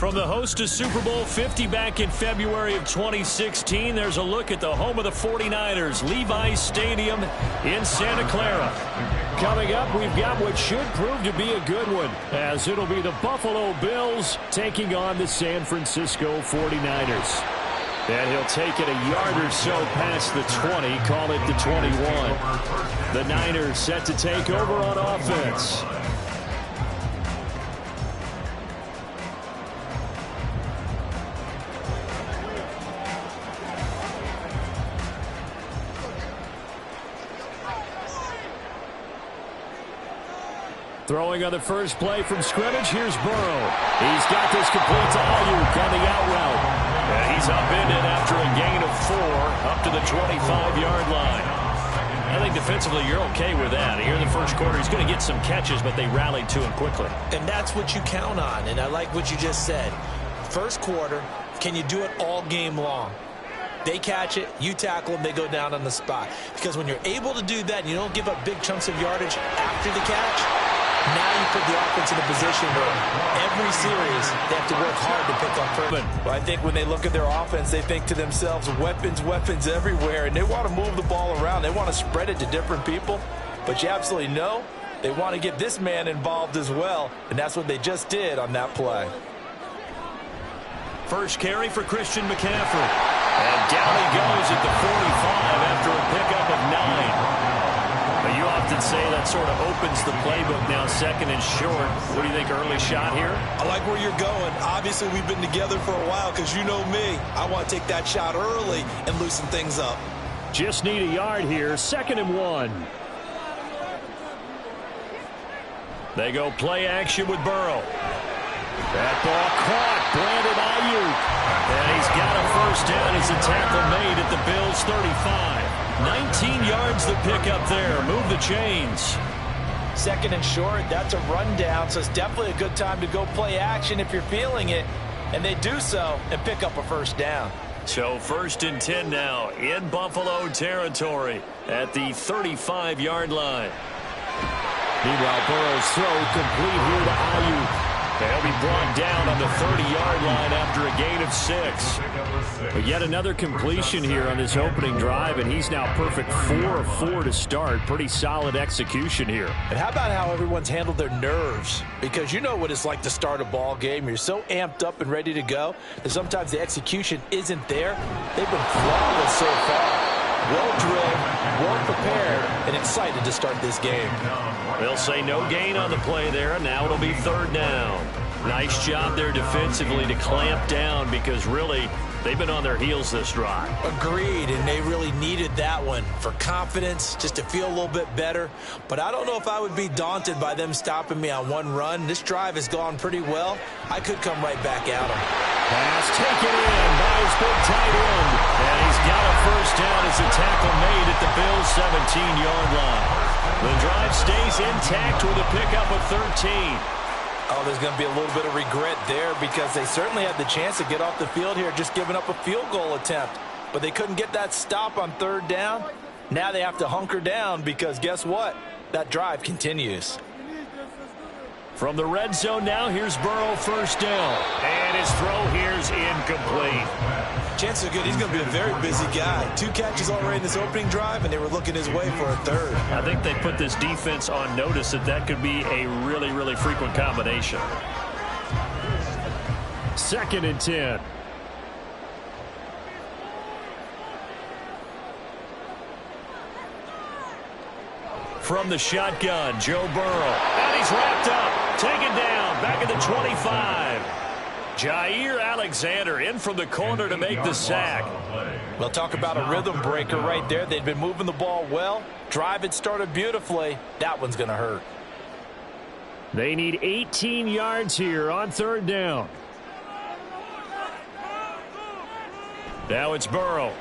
From the host to Super Bowl 50 back in February of 2016, there's a look at the home of the 49ers, Levi's Stadium in Santa Clara. Coming up, we've got what should prove to be a good one, as it'll be the Buffalo Bills taking on the San Francisco 49ers. And he'll take it a yard or so past the 20, call it the 21. The Niners set to take over on offense. Throwing on the first play from scrimmage, here's Burrow. He's got this complete to Ayuk on the out route. And he's upended after a gain of 4 up to the 25-yard line. I think defensively you're okay with that. Here in the first quarter, he's going to get some catches, but they rallied to him quickly. And that's what you count on, and I like what you just said. First quarter, can you do it all game long? They catch it, you tackle them, they go down on the spot. Because when you're able to do that and you don't give up big chunks of yardage after the catch, now you put the offense in a position where every series they have to work hard to pick up first. Well, I think when they look at their offense, they think to themselves, weapons, weapons everywhere, and they want to move the ball around. They want to spread it to different people, but you absolutely know they want to get this man involved as well, and that's what they just did on that play. First carry for Christian McCaffrey. And down he goes at the 45 after a pickup of 9. But you often say that sort of opens the playbook now, second and short. What do you think, early shot here? I like where you're going. Obviously, we've been together for a while because you know me. I want to take that shot early and loosen things up. Just need a yard here, 2nd and 1. They go play action with Burrow. That ball caught, Brandon Ayuk. And he's got a first down as a tackle made at the Bills' 35. 19 yards the pickup there. Move the chains. 2nd and short, that's a rundown, so it's definitely a good time to go play action if you're feeling it. And they do so and pick up a first down. So 1st and 10 now in Buffalo territory at the 35-yard line. Meanwhile, Burrow's throw complete here to Ayuk. They'll be brought down on the 30-yard line after a gain of 6. But yet another completion here on this opening drive, and he's now perfect 4 of 4 to start. Pretty solid execution here. And how about how everyone's handled their nerves? Because you know what it's like to start a ball game. You're so amped up and ready to go that sometimes the execution isn't there. They've been flawless so far. Well-drilled, well-prepared, and excited to start this game. They'll say no gain on the play there, and now it'll be 3rd down. Nice job there defensively to clamp down because really they've been on their heels this drive. Agreed, and they really needed that one for confidence, just to feel a little bit better. But I don't know if I would be daunted by them stopping me on one run. This drive has gone pretty well. I could come right back at them. Pass taken in by his big tight end. And he's got a first down as a tackle made at the Bills' 17-yard line. The drive stays intact with a pickup of 13. Oh, there's going to be a little bit of regret there because they certainly had the chance to get off the field here, just giving up a field goal attempt. But they couldn't get that stop on 3rd down. Now they have to hunker down because guess what? That drive continues. From the red zone now, here's Burrow, first down. And his throw here's incomplete. Chances are good he's going to be a very busy guy. 2 catches already in this opening drive, and they were looking his way for a 3rd. I think they put this defense on notice that could be a really, really frequent combination. 2nd and 10. From the shotgun, Joe Burrow. And he's wrapped up, taken down, back at the 25. Jair Alexander in from the corner to make the sack. Well, talk about a rhythm breaker right there. They'd been moving the ball well. Drive had started beautifully. That one's going to hurt. They need 18 yards here on 3rd down. Now it's Burrow.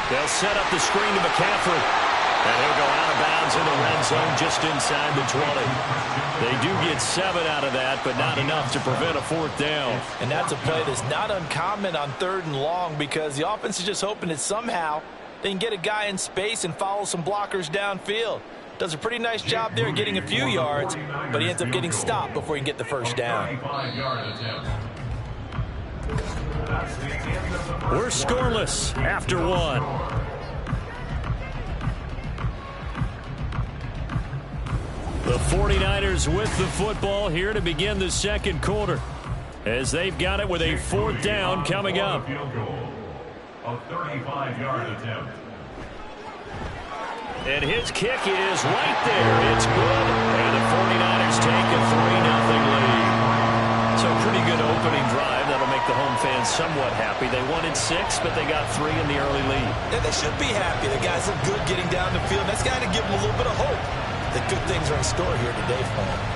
They'll set up the screen to McCaffrey. And he'll go out of bounds in the red zone just inside the 20. They do get 7 out of that, but not enough to prevent a 4th down. And that's a play that's not uncommon on 3rd and long because the offense is just hoping that somehow they can get a guy in space and follow some blockers downfield. Does a pretty nice job there getting a few yards, but he ends up getting stopped before he can get the first down. We're scoreless after 1. The 49ers with the football here to begin the 2nd quarter as they've got it with a 4th down coming up. A 35-yard attempt. And his kick is right there. It's good. And the 49ers take a 3-0 lead. So pretty good opening drive. That'll make the home fans somewhat happy. They wanted 6, but they got 3 in the early lead. And they should be happy. The guys look good getting down the field. That's got to give them a little bit of hope. the good things are in store here today for him.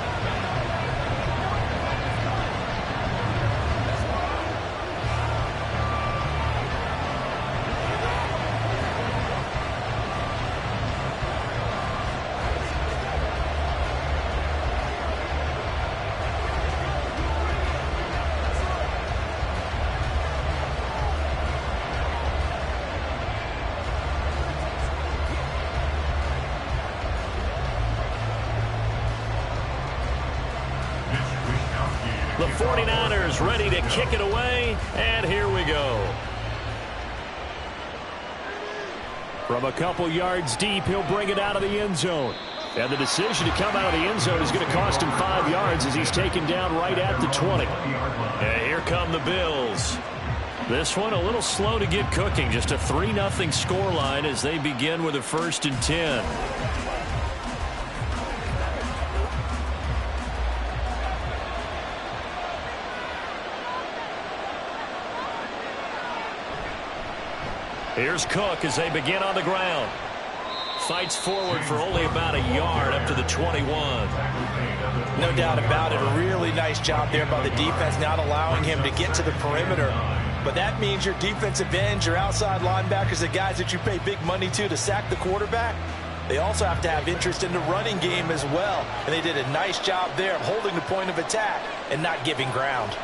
The 49ers ready to kick it away, and here we go. From a couple yards deep, he'll bring it out of the end zone. And the decision to come out of the end zone is going to cost him 5 yards as he's taken down right at the 20. And here come the Bills. This one a little slow to get cooking. Just a 3-0 scoreline as they begin with a 1st and 10. Here's Cook as they begin on the ground. Fights forward for only about a yard up to the 21. No doubt about it. A really nice job there by the defense, not allowing him to get to the perimeter. But that means your defensive ends, your outside linebackers, the guys that you pay big money to sack the quarterback, they also have to have interest in the running game as well. And they did a nice job there of holding the point of attack and not giving ground.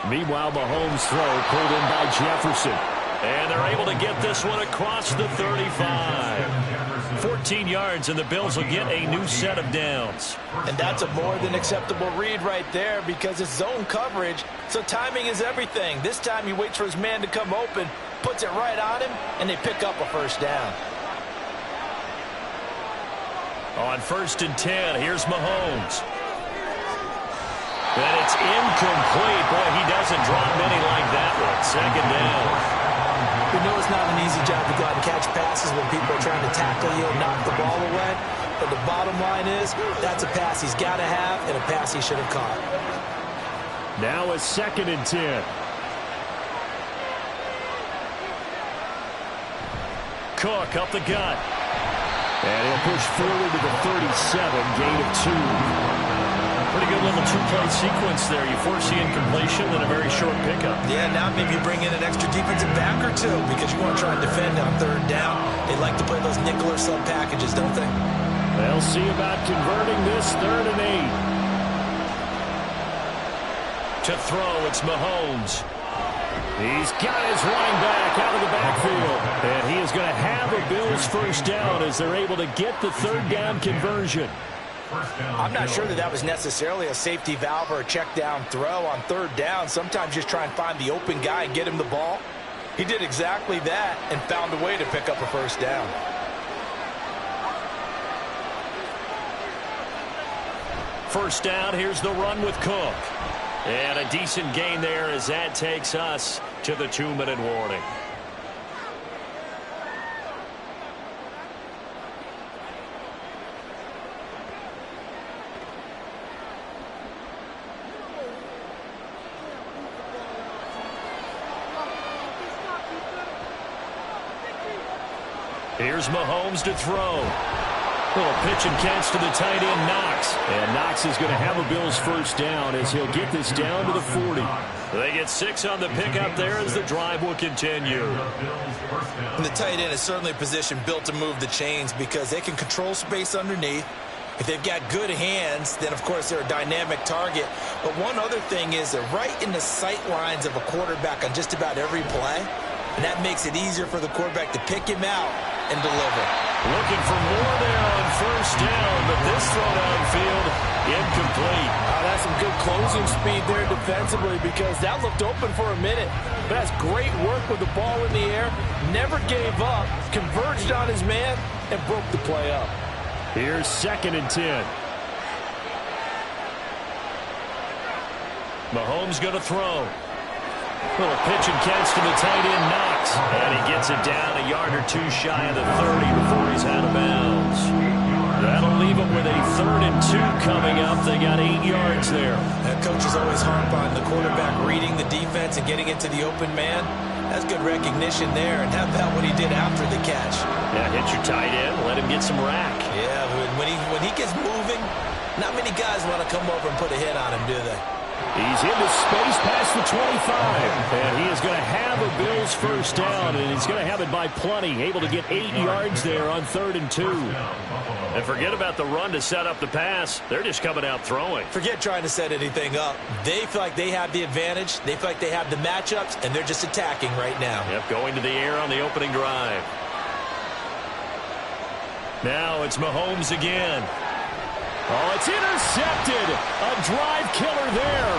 Meanwhile, Mahomes' throw pulled in by Jefferson. And they're able to get this one across the 35. 14 yards, and the Bills will get a new set of downs. And that's a more than acceptable read right there because it's zone coverage, so timing is everything. This time he waits for his man to come open, puts it right on him, and they pick up a 1st down. On 1st and 10, here's Mahomes. And it's incomplete. Boy, he doesn't drop many like that one. 2nd down. We know it's not an easy job to go out and catch passes when people are trying to tackle you and knock the ball away. But the bottom line is that's a pass he's got to have and a pass he should have caught. Now a 2nd and 10. Cook up the gut. And he'll push forward to the 37, gain of 2. Pretty good little 2-play sequence there. You force the incompletion, then a very short pickup. Yeah, now maybe you bring in an extra defensive back or two because you want to try and defend on 3rd down. They like to play those nickel or sub packages, don't they? They'll see about converting this 3rd and 8. To throw, it's Mahomes. He's got his running back out of the backfield. And he is going to have a Bills 1st down as they're able to get the 3rd down conversion. I'm not sure that was necessarily a safety valve or a check down throw on 3rd down. Sometimes just try and find the open guy and get him the ball. He did exactly that and found a way to pick up a 1st down. First down, here's the run with Cook. And a decent gain there as that takes us to the 2-minute warning. Here's Mahomes to throw. Little pitch and catch to the tight end, Knox. And Knox is going to have a Bills 1st down as he'll get this down to the 40. They get 6 on the pickup there as the drive will continue. And the tight end is certainly a position built to move the chains because they can control space underneath. If they've got good hands, then, of course, they're a dynamic target. But one other thing is they're right in the sight lines of a quarterback on just about every play. And that makes it easier for the quarterback to pick him out and deliver. Looking for more there on 1st down, but this throw downfield incomplete. That's some good closing speed there defensively because that looked open for a minute. But that's great work with the ball in the air. Never gave up, converged on his man, and broke the play up. Here's 2nd and 10. Mahomes going to throw. Little pitch and catch to the tight end, Knox. And he gets it down a yard or 2 shy of the 30 before he's out of bounds. That'll leave them with a 3rd and 2 coming up. They got 8 yards there. That coach is always harp on the quarterback reading the defense and getting it to the open man. That's good recognition there. And how about what he did after the catch? Yeah, hit your tight end. Let him get some rack. Yeah, when he gets moving, not many guys want to come over and put a hit on him, do they? He's into space past the 25. And he is going to have a Bills first down, and he's going to have it by plenty. Able to get 8 yards there on 3rd and 2. And forget about the run to set up the pass. They're just coming out throwing. Forget trying to set anything up. They feel like they have the advantage. They feel like they have the matchups, and they're just attacking right now. Yep, going to the air on the opening drive. Now it's Mahomes again. Oh, it's intercepted. A drive killer there.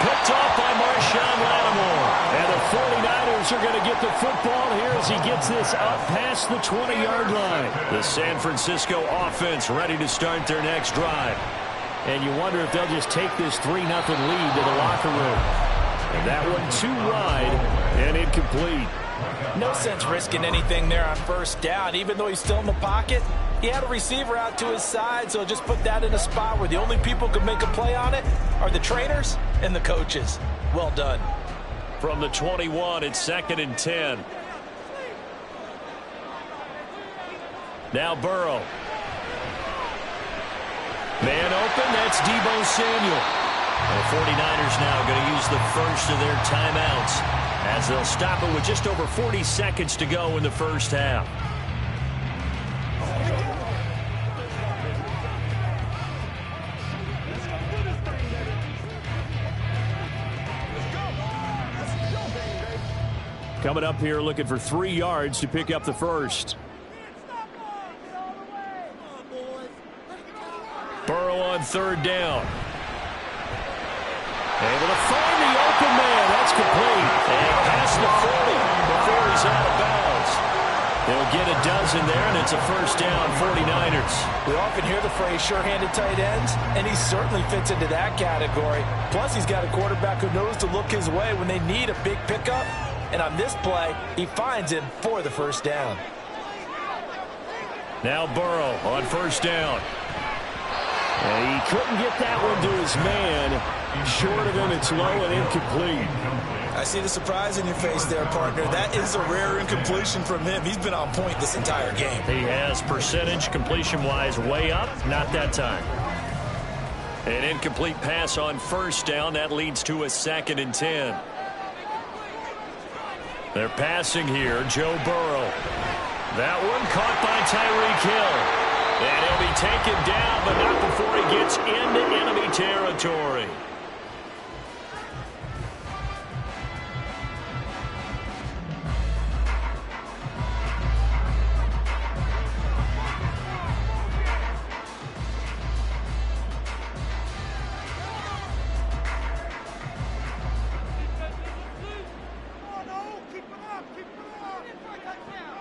Picked off by Marshawn Lattimore. And the 49ers are going to get the football here as he gets this up past the 20-yard line. The San Francisco offense ready to start their next drive. And you wonder if they'll just take this 3-0 lead to the locker room. And that one too wide and incomplete. No sense risking anything there on first down. Even though he's still in the pocket, he had a receiver out to his side, so just put that in a spot where the only people who can make a play on it are the trainers and the coaches. Well done. From the 21, it's 2nd and 10. Now Burrow. Man open, that's Deebo Samuel. The 49ers now going to use the first of their timeouts as they'll stop it with just over 40 seconds to go in the first half. Coming up here looking for 3 yards to pick up the first. Burrow on 3rd down. Able to find the open man. That's complete. And past the 40 before he's out of bounds. They'll get a dozen there, and it's a first down, 49ers. We often hear the phrase sure-handed tight ends, and he certainly fits into that category. Plus, he's got a quarterback who knows to look his way when they need a big pickup. And on this play, he finds him for the first down. Now Burrow on first down. And he couldn't get that one to his man. Short of him, it's low and incomplete. I see the surprise in your face there, partner. That is a rare incompletion from him. He's been on point this entire game. He has percentage completion-wise way up. Not that time. An incomplete pass on first down. That leads to a 2nd and 10. They're passing here. Joe Burrow. That one caught by Tyreek Hill. And he'll be taken down, but not before he gets into enemy territory.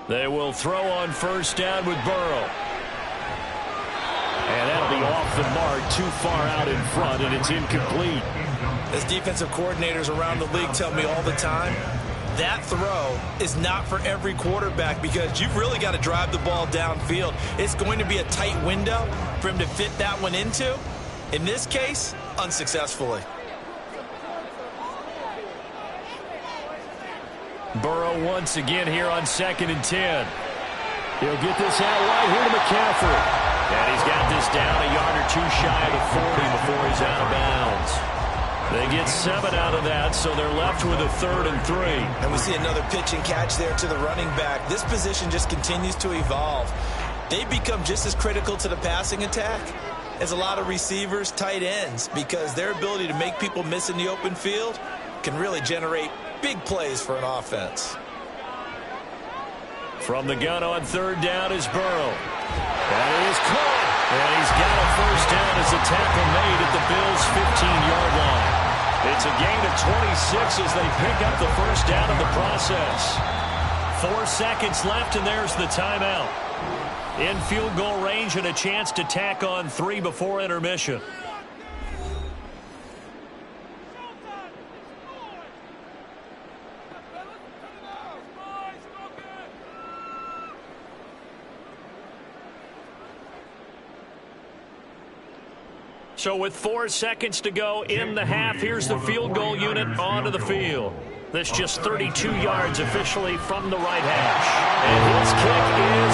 They will throw on first down with Burrow. And that'll be off the mark, too far out in front, and it's incomplete. As defensive coordinators around the league tell me all the time, that throw is not for every quarterback because you've really got to drive the ball downfield. It's going to be a tight window for him to fit that one into. In this case, unsuccessfully. Burrow once again here on 2nd and 10. He'll get this out right here to McCaffrey. And he's got this down a yard or two shy of the 40 before he's out of bounds. They get 7 out of that, so they're left with a 3rd and 3. And we see another pitch and catch there to the running back. This position just continues to evolve. They become just as critical to the passing attack as a lot of receivers, tight ends, because their ability to make people miss in the open field can really generate big plays for an offense. From the gun on 3rd down is Burrow. And it is caught. And he's got a first down as a tackle made at the Bills' 15-yard line. It's a gain of 26 as they pick up the first down in the process. 4 seconds left, and there's the timeout. In field goal range and a chance to tack on 3 before intermission. So with 4 seconds to go in the half, here's the field goal unit onto the field. This just 32 yards officially from the right hash. And his kick is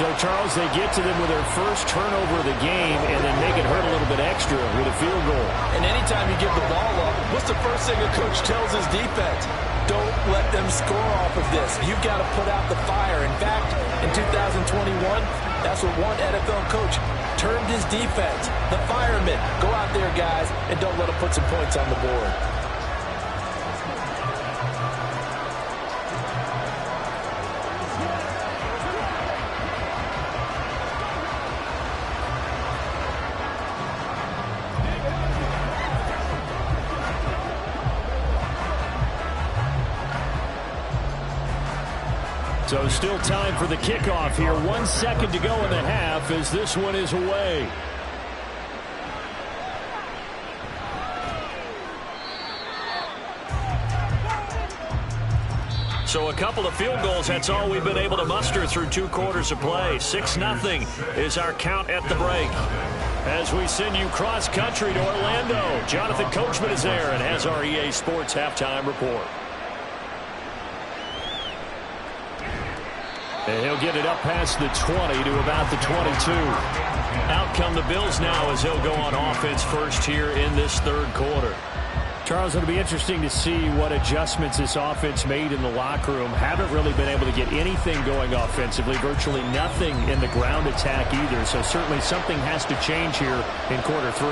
So, Charles, they get to them with their first turnover of the game and then make it hurt a little bit extra with a field goal. And anytime you give the ball up, what's the first thing a coach tells his defense? Don't let them score off of this. You've got to put out the fire. In fact, in 2021, that's what one NFL coach termed his defense. The firemen. Go out there, guys, and don't let them put some points on the board. So still time for the kickoff here. 1 second to go in the half as this one is away. So a couple of field goals, that's all we've been able to muster through 2 quarters of play. 6-0 is our count at the break. As we send you cross-country to Orlando, Jonathan Coachman is there and has our EA Sports halftime report. And he'll get it up past the 20 to about the 22. Out come the Bills now as he'll go on offense first here in this third quarter. Charles, it'll be interesting to see what adjustments this offense made in the locker room. Haven't really been able to get anything going offensively, virtually nothing in the ground attack either. So certainly something has to change here in quarter 3.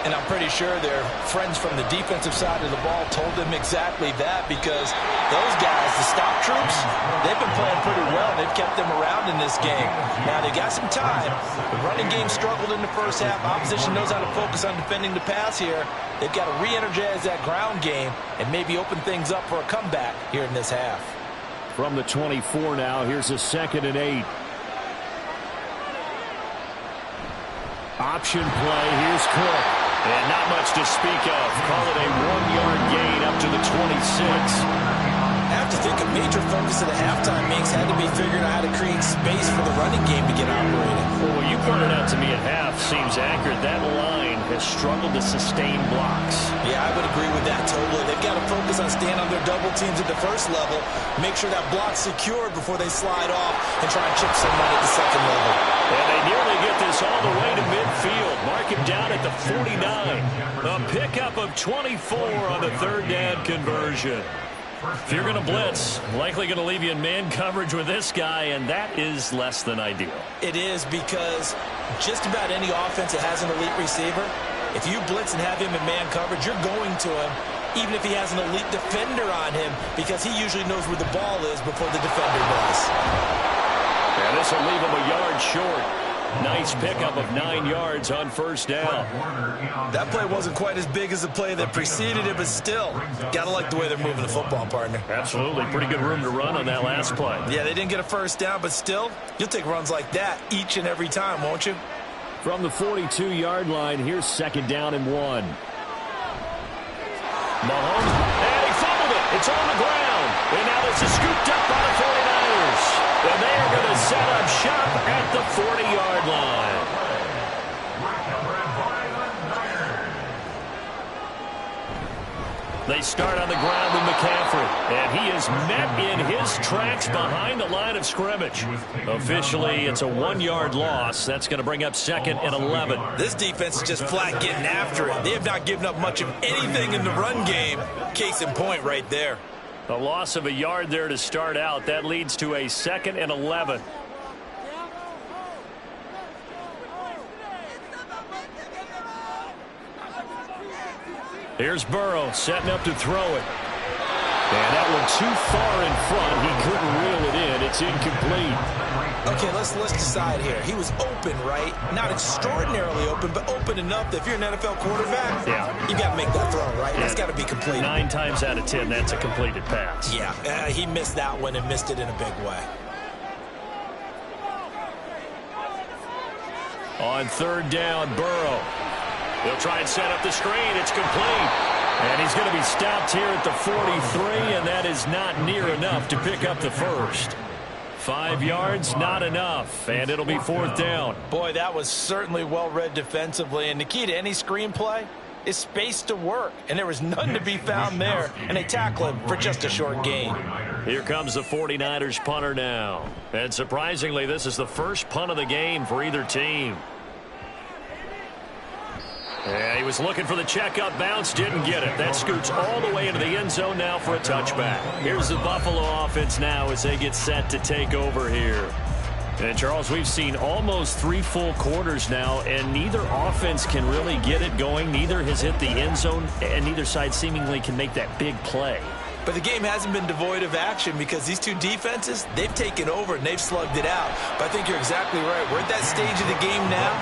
And I'm pretty sure their friends from the defensive side of the ball told them exactly that, because those guys, the stop troops, they've been playing pretty well. They've kept them around in this game. Now, they got some time. The running game struggled in the first half. Opposition knows how to focus on defending the pass here. They've got to re-energize that ground game and maybe open things up for a comeback here in this half. From the 24 now, here's a 2nd and 8. Option play. Here's Cook. And not much to speak of. Call it a 1-yard gain up to the 26. I have to think a major focus of the halftime mix had to be figuring out how to create space for the running game to get operating. Well, what you pointed out to me at half seems accurate. That line has struggled to sustain blocks. Yeah, I would agree with that totally. They've got to focus on staying on their double teams at the first level, make sure that block's secured before they slide off and try and chip someone at the second level. And they nearly get this all the way to midfield. Mark him down at the 49. A pickup of 24 on the third down conversion. If you're going to blitz, likely going to leave you in man coverage with this guy, and that is less than ideal. It is, because just about any offense that has an elite receiver, if you blitz and have him in man coverage, you're going to him, even if he has an elite defender on him, because he usually knows where the ball is before the defender does. And this will leave him a yard short. Nice pickup of 9 yards on first down. That play wasn't quite as big as the play that preceded it, but still, got to like the way they're moving the football, partner. Absolutely. Pretty good room to run on that last play. Yeah, they didn't get a first down, but still, you'll take runs like that each and every time, won't you? From the 42-yard line, here's 2nd down and 1. Mahomes, and he fumbled it. It's on the ground. And now this is scooped up by the 49ers. And they are going to set up shop at the 40-yard line. They start on the ground with McCaffrey, and he is met in his tracks behind the line of scrimmage. Officially, it's a 1-yard loss. That's going to bring up 2nd and 11. This defense is just flat getting after it. They have not given up much of anything in the run game. Case in point right there. A loss of a yard there to start out. That leads to a 2nd and 11. Here's Burrow setting up to throw it. And that one too far in front. He couldn't reel it in. It's incomplete. Okay, let's decide here. He was open, right? Not extraordinarily open, but open enough that if you're an NFL quarterback, you got to make that throw, right? That's got to be completed. 9 times out of 10, that's a completed pass. Yeah, he missed that one and missed it in a big way. On 3rd down, Burrow. He'll try and set up the screen. It's complete. And he's going to be stopped here at the 43, and that is not near enough to pick up the first. 5 yards, not enough, and it'll be 4th down. Boy, that was certainly well read defensively, and the key to any screenplay, is space to work, and there was none to be found there, and they tackle him for just a short gain. Here comes the 49ers punter now. And surprisingly, this is the first punt of the game for either team. Yeah, he was looking for the checkup bounce, didn't get it. That scoots all the way into the end zone now for a touchback. Here's the Buffalo offense now as they get set to take over here. And, Charles, we've seen almost 3 full quarters now, and neither offense can really get it going. Neither has hit the end zone, and neither side seemingly can make that big play. But the game hasn't been devoid of action because these two defenses, they've taken over and they've slugged it out. But I think you're exactly right. We're at that stage of the game now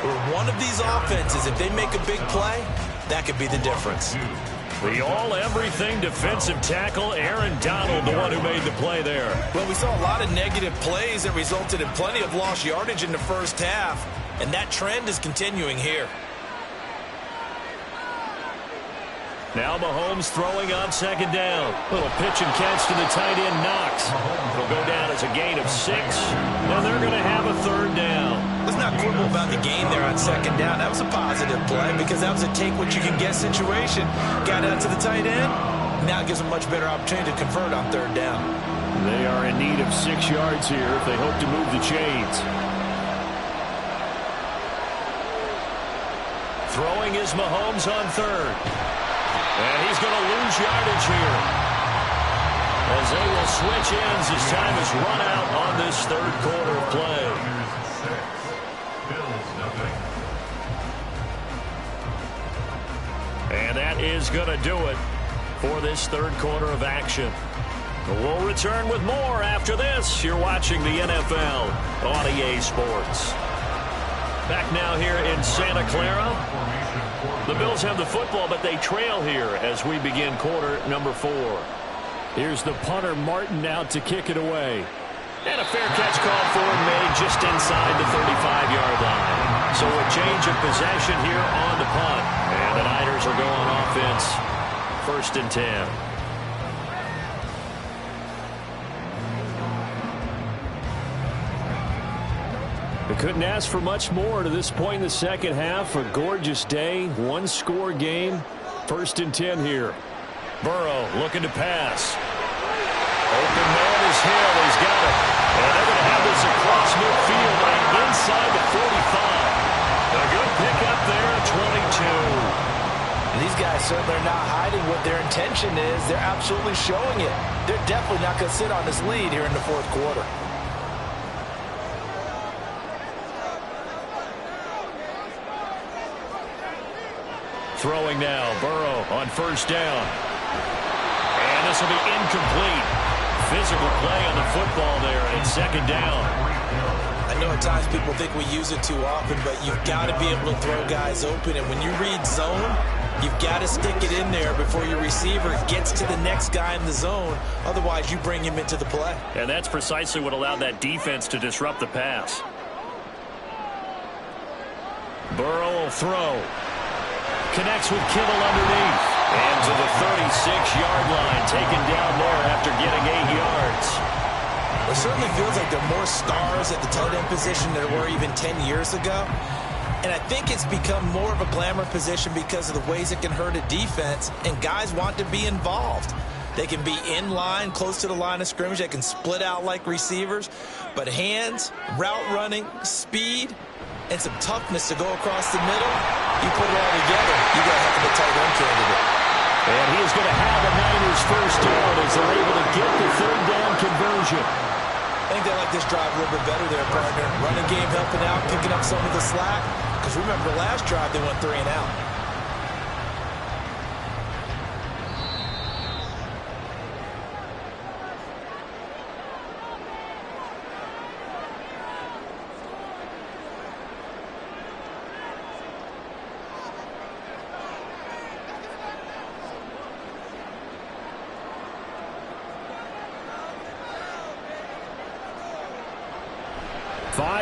where one of these offenses, if they make a big play, that could be the difference. The all-everything defensive tackle, Aaron Donald, the one who made the play there. Well, we saw a lot of negative plays that resulted in plenty of lost yardage in the first half, and that trend is continuing here. Now Mahomes throwing on second down. Little pitch and catch to the tight end, Knox. It'll go down as a gain of 6, and they're going to have a third down. Let's not quibble about the gain there on second down. That was a positive play because that was a take-what-you-can-get situation. Got out to the tight end. Now it gives them a much better opportunity to convert on third down. They are in need of 6 yards here if they hope to move the chains. Throwing is Mahomes on third. And he's going to lose yardage here as they will switch ends as time is run out on this third quarter of play. And that is going to do it for this third quarter of action. We'll return with more after this. You're watching the NFL on EA Sports. Back now here in Santa Clara. The Bills have the football, but they trail here as we begin quarter number 4. Here's the punter, Martin, out to kick it away. And a fair catch called for and made just inside the 35-yard line. So a change of possession here on the punt. And the Niners are going offense. 1st and 10. They couldn't ask for much more to this point in the second half. A gorgeous day, 1-score game. 1st and 10 here. Burrow looking to pass. Open man is Hill. He's got it. And they're going to have this across midfield right inside the 45. A good pickup there, 22. And these guys certainly are not hiding what their intention is. They're absolutely showing it. They're definitely not going to sit on this lead here in the fourth quarter. Throwing now, Burrow on 1st down. And this will be incomplete. Physical play on the football there, and it's 2nd down. I know at times people think we use it too often, but you've got to be able to throw guys open. And when you read zone, you've got to stick it in there before your receiver gets to the next guy in the zone. Otherwise, you bring him into the play. And that's precisely what allowed that defense to disrupt the pass. Burrow will throw. Connects with Kittle underneath. And to the 36-yard line, taken down there after getting 8 yards. It certainly feels like there are more stars at the tight end position than there were even 10 years ago. And I think it's become more of a glamour position because of the ways it can hurt a defense, and guys want to be involved. They can be in line, close to the line of scrimmage. They can split out like receivers. But hands, route running, speed, and some toughness to go across the middle, you put it all together, you got a heck of a tight end candidate. And he is going to have the Niners 1st down as they're able to get the 3rd down conversion. I think they like this drive a little bit better there, partner. Running game helping out, picking up some of the slack. Because remember, the last drive they went 3 and out.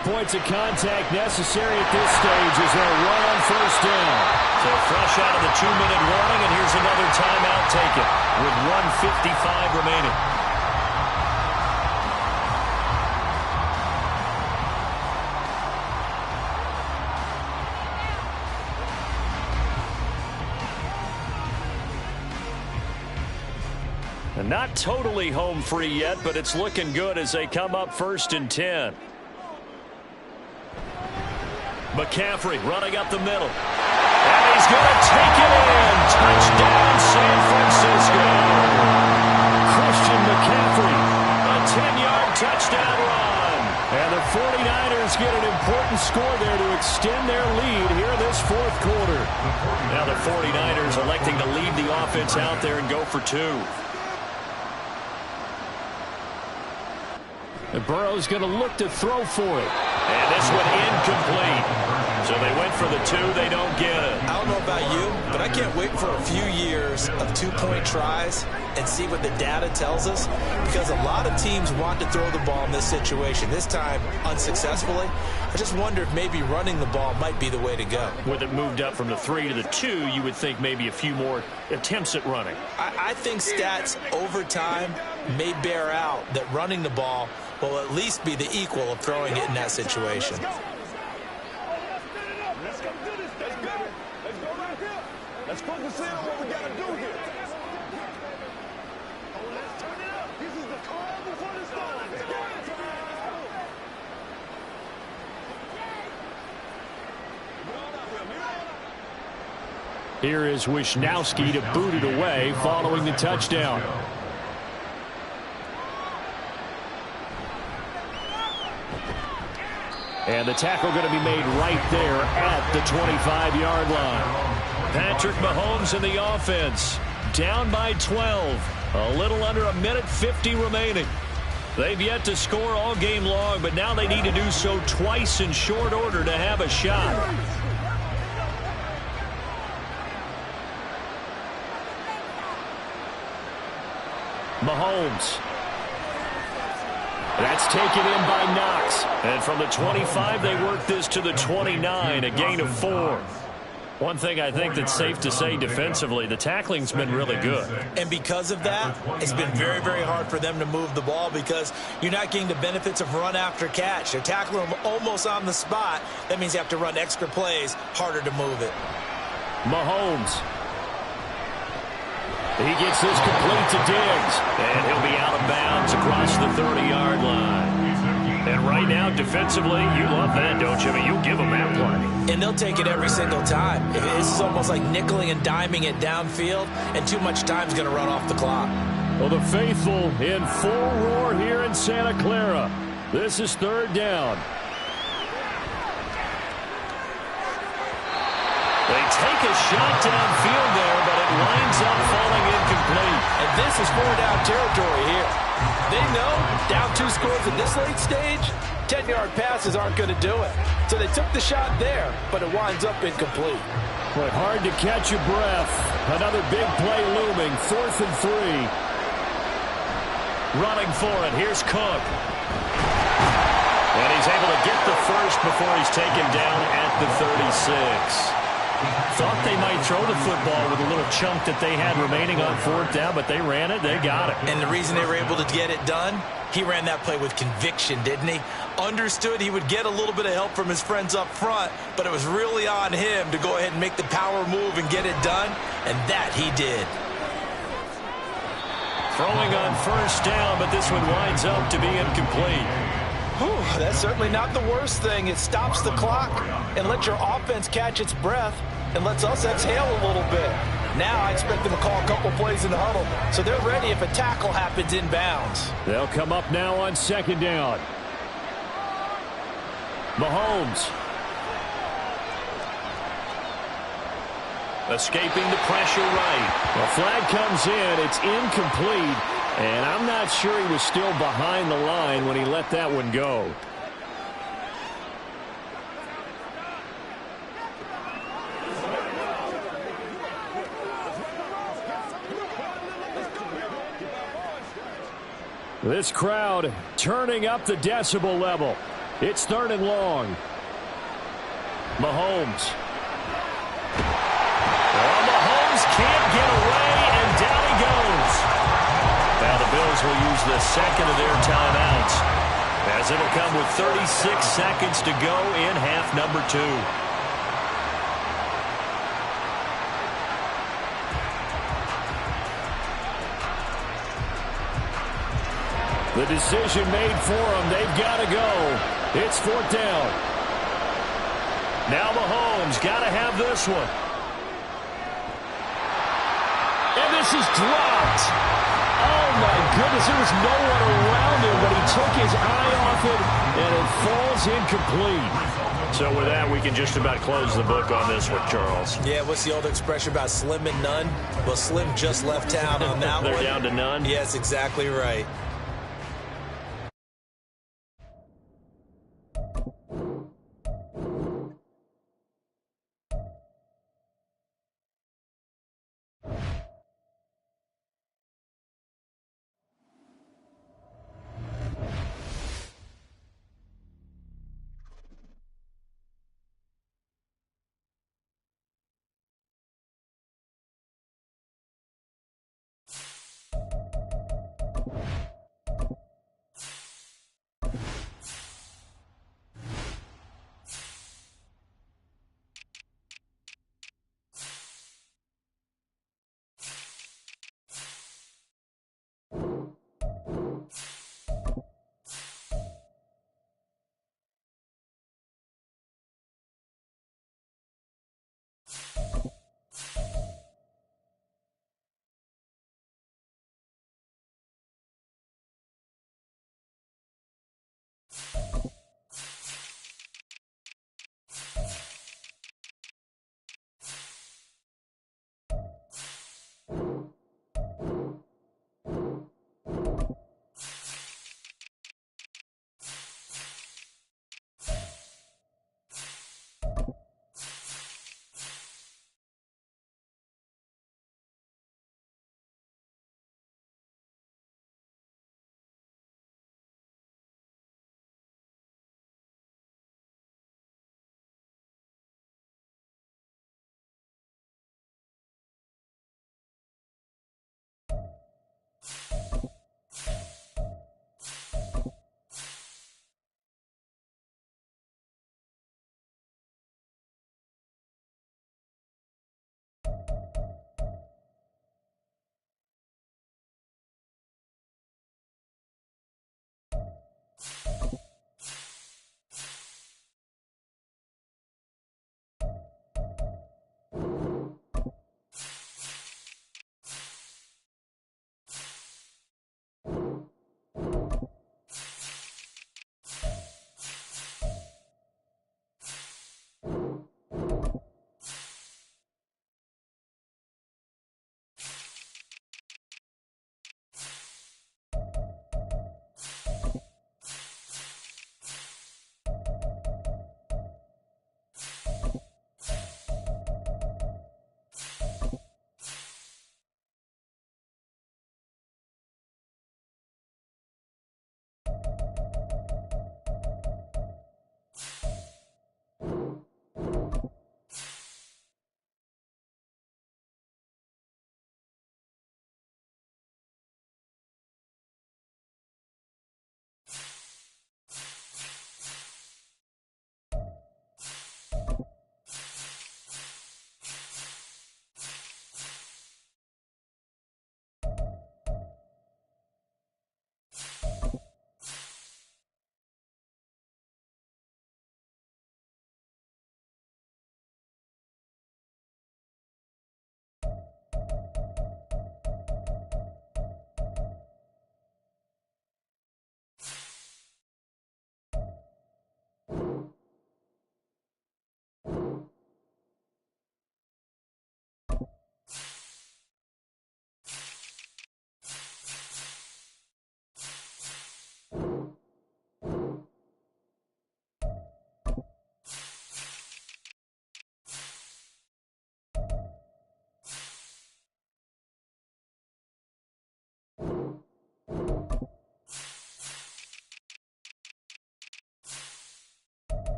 Points of contact necessary at this stage as they'll run on 1st down. So fresh out of the 2-minute warning, and here's another timeout taken with 1:55 remaining. And not totally home free yet, but it's looking good as they come up 1st and 10. McCaffrey running up the middle. And he's going to take it in. Touchdown, San Francisco. Christian McCaffrey, a 10-yard touchdown run. And the 49ers get an important score there to extend their lead here this 4th quarter. Now the 49ers electing to leave the offense out there and go for 2. And Burrow's going to look to throw for it. And this one incomplete. So they went for the 2. They don't get it. I don't know about you, but I can't wait for a few years of two-point tries and see what the data tells us, because a lot of teams want to throw the ball in this situation. This time, unsuccessfully. I just wonder if maybe running the ball might be the way to go. With it moved up from the 3 to the 2, you would think maybe a few more attempts at running. I think stats over time may bear out that running the ball will at least be the equal of throwing it in that situation. Let's focus in on what we got to do here. Oh, let's turn it up. This is the calm before the storm. Let's go. Here is Wisnowski to boot it away following the touchdown. And the tackle going to be made right there at the 25-yard line. Patrick Mahomes in the offense, down by 12. A little under a minute 50 remaining. They've yet to score all game long, but now they need to do so twice in short order to have a shot. Mahomes. That's taken in by Knox. And from the 25, they work this to the 29, a gain of 4. One thing I think that's safe to say defensively, the tackling's been really good. And because of that, it's been very, very hard for them to move the ball because you're not getting the benefits of run after catch. They're tackling them almost on the spot. That means you have to run extra plays, harder to move it. Mahomes. He gets this complete to Diggs. And he'll be out of bounds across the 30-yard line. And right now, defensively, you love that, don't you? I mean, you'll give them that play. And they'll take it every single time. This is almost like nickeling and diming it downfield, and too much time's going to run off the clock. Well, the faithful in full roar here in Santa Clara. This is 3rd down. They take a shot downfield there, but it winds up falling incomplete. And this is 4-down territory here. They know down 2 scores at this late stage, 10-yard passes aren't going to do it. So they took the shot there, but it winds up incomplete. Boy, hard to catch your breath. Another big play looming, 4th and 3. Running for it, here's Cook. And he's able to get the first before he's taken down at the 36. Thought they might throw the football with a little chunk that they had remaining on 4th down, but they ran it, they got it. And the reason they were able to get it done, he ran that play with conviction, didn't he? Understood he would get a little bit of help from his friends up front, but it was really on him to go ahead and make the power move and get it done, and that he did. Throwing on 1st down, but this one winds up to be incomplete. Whew, that's certainly not the worst thing. It stops the clock and lets your offense catch its breath and lets us exhale a little bit. Now I expect them to call a couple plays in the huddle, so they're ready if a tackle happens inbounds. They'll come up now on 2nd down. Mahomes. Escaping the pressure right. The flag comes in. It's incomplete. And I'm not sure he was still behind the line when he let that one go. This crowd turning up the decibel level. It's 3rd and long. Mahomes. Well, Mahomes can't get away, and down he goes. Now the Bills will use the second of their timeouts, as it'll come with 36 seconds to go in half number 2. The decision made for them. They've got to go. It's 4th down. Now Mahomes got to have this one. And this is dropped. Oh, my goodness. There was no one around him, but he took his eye off it, and it falls incomplete. So with that, we can just about close the book on this one, Charles. Yeah, what's the old expression about slim and none? Well, Slim just left town on that one. They're down to none? Yes, exactly right.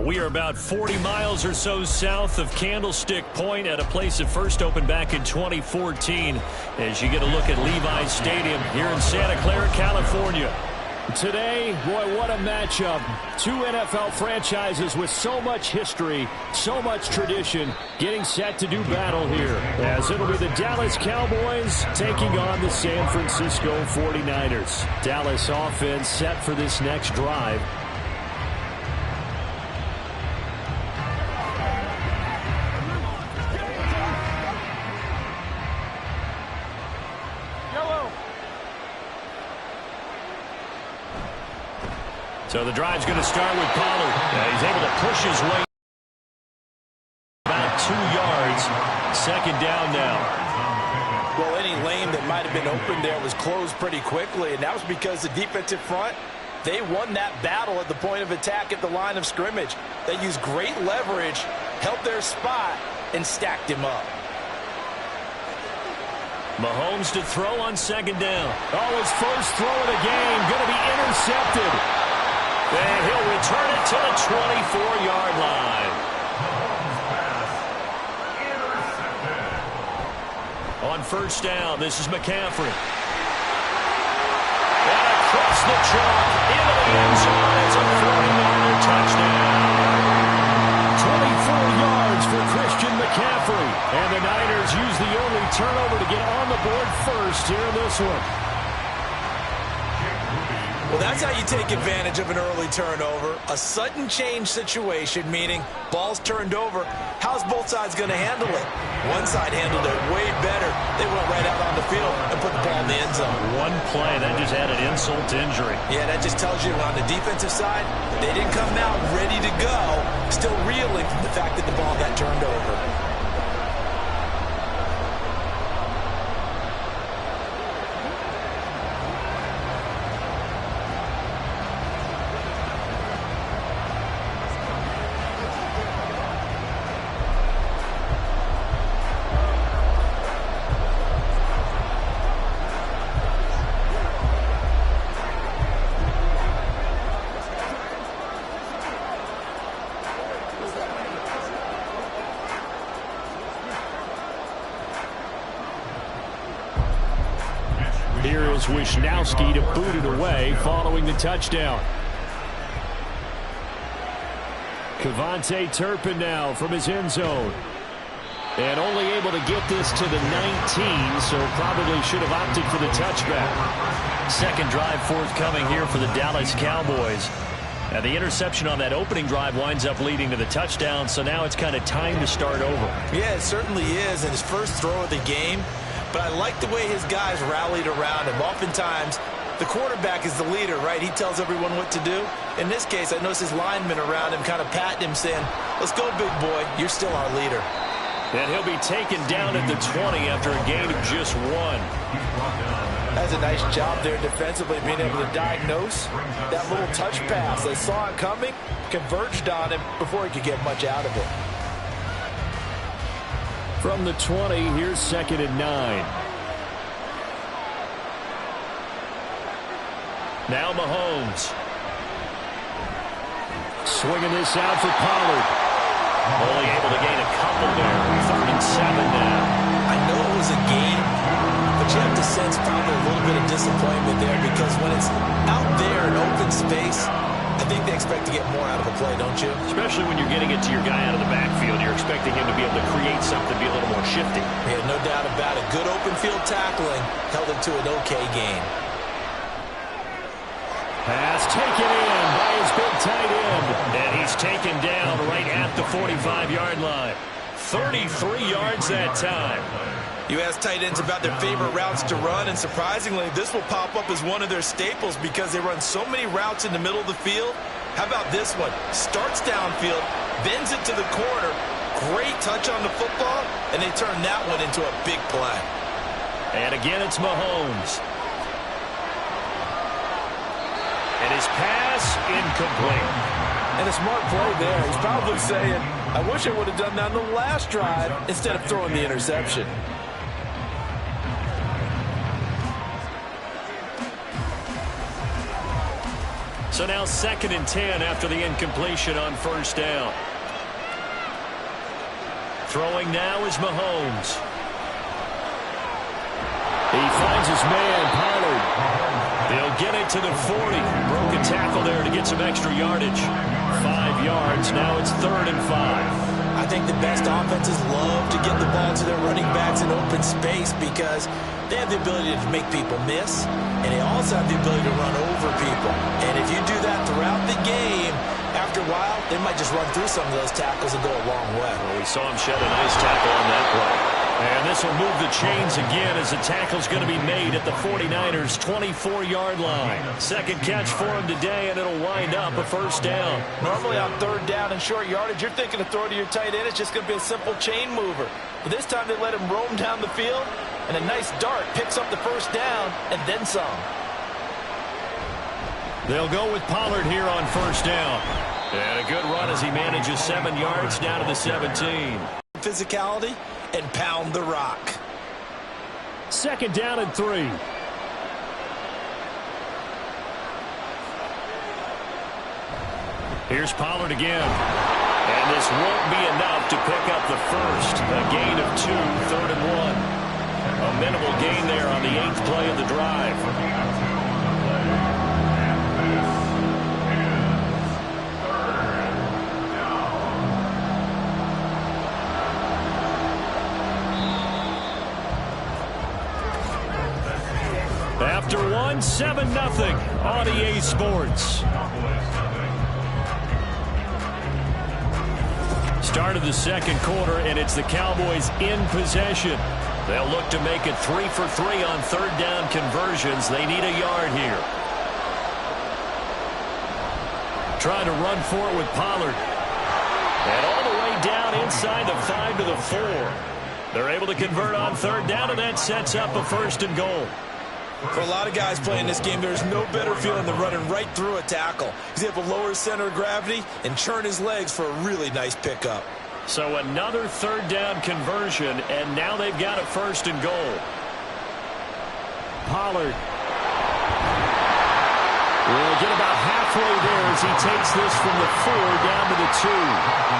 We are about 40 miles or so south of Candlestick Point at a place that first opened back in 2014 as you get a look at Levi's Stadium here in Santa Clara, California. Today, boy, what a matchup. Two NFL franchises with so much history, so much tradition, getting set to do battle here. As it'll be the Dallas Cowboys taking on the San Francisco 49ers. Dallas offense set for this next drive. So the drive's going to start with Pollard. He's able to push his way about 2 yards. Second down now. Well, any lane that might have been open there was closed pretty quickly, and that was because the defensive front, they won that battle at the point of attack at the line of scrimmage. They used great leverage, held their spot, and stacked him up. Mahomes to throw on second down. Oh, his first throw of the game going to be intercepted. And he'll return it to the 24-yard line. On first down, this is McCaffrey. And across the chalk, into the end zone. It's a 40-yarder touchdown. 24 yards for Christian McCaffrey. And the Niners use the only turnover to get on the board first here in this one. Well, that's how you take advantage of an early turnover. A sudden change situation, meaning ball's turned over. How's both sides going to handle it? One side handled it way better. They went right out on the field and put the ball in the end zone. One play, that just added insult to injury. Yeah, that just tells you on the defensive side, they didn't come out ready to go, still reeling from the fact that the ball got turned over. Here is Wisnowski to boot it away following the touchdown. Kevontae Turpin now from his end zone. And only able to get this to the 19, so probably should have opted for the touchback. Second drive forthcoming here for the Dallas Cowboys. Now the interception on that opening drive winds up leading to the touchdown, so now it's kind of time to start over. Yeah, it certainly is, and his first throw of the game. But I like the way his guys rallied around him. Oftentimes, the quarterback is the leader, right? He tells everyone what to do. In this case, I noticed his linemen around him kind of patting him, saying, "Let's go, big boy. You're still our leader." And he'll be taken down at the 20 after a gain of just 1. That's a nice job there defensively, being able to diagnose that little touch pass. They saw it coming, converged on him before he could get much out of it. From the 20, here's 2nd and 9. Now Mahomes. Swinging this out for Pollard. Only able to gain a couple there. 3rd and 7 now. I know it was a gain, but you have to sense probably a little bit of disappointment there because when it's out there in open space, I think they expect to get more out of a play, don't you? Especially when you're getting it to your guy out of the backfield. You're expecting him to be able to create something, be a little more shifty. Yeah, no doubt about it. Good open field tackling held him to an okay gain. Pass taken in by his big tight end. And he's taken down right at the 45-yard line. 33 yards that time. You ask tight ends about their favorite routes to run, and surprisingly, this will pop up as one of their staples because they run so many routes in the middle of the field. How about this one? Starts downfield, bends it to the corner. Great touch on the football, and they turn that one into a big play. And again, it's Mahomes. And his pass incomplete. And a smart play there. He's probably saying, I wish I would have done that on the last drive instead of throwing the interception. So now 2nd and 10 after the incompletion on first down. Throwing now is Mahomes. He finds his man, Pollard. They'll get it to the 40. Broken tackle there to get some extra yardage. 5 yards. Now it's 3rd and 5. I think the best offenses love to get the ball to their running backs in open space because they have the ability to make people miss, and they also have the ability to run over people. And if you do that throughout the game, after a while, they might just run through some of those tackles and go a long way. Well, we saw him shed a nice tackle on that play. And this will move the chains again as the tackle's going to be made at the 49ers' 24-yard line. 2nd catch for him today, and it'll wind up a first down. Normally on 3rd down and short yardage, you're thinking to throw to your tight end. It's just going to be a simple chain mover. But this time they let him roam down the field, and a nice dart picks up the first down and then some. They'll go with Pollard here on first down. And a good run as he manages 7 yards down to the 17. Physicality and pound the rock. 2nd down and 3. Here's Pollard again. And this won't be enough to pick up the first. A gain of 2, 3rd and 1. A minimal gain there on the 8th play of the drive. After 1, 7-0 on EA Sports. Start of the 2nd quarter, and it's the Cowboys in possession. They'll look to make it 3 for 3 on 3rd down conversions. They need a yard here. Trying to run for it with Pollard. And all the way down inside the 5 to the 4. They're able to convert on 3rd down, and that sets up a 1st and goal. For a lot of guys playing this game, there's no better feeling than running right through a tackle. He's able to lower his center of gravity and churn his legs for a really nice pickup. So another 3rd down conversion, and now they've got a 1st and goal. Pollard will get about halfway there as he takes this from the 4 down to the 2.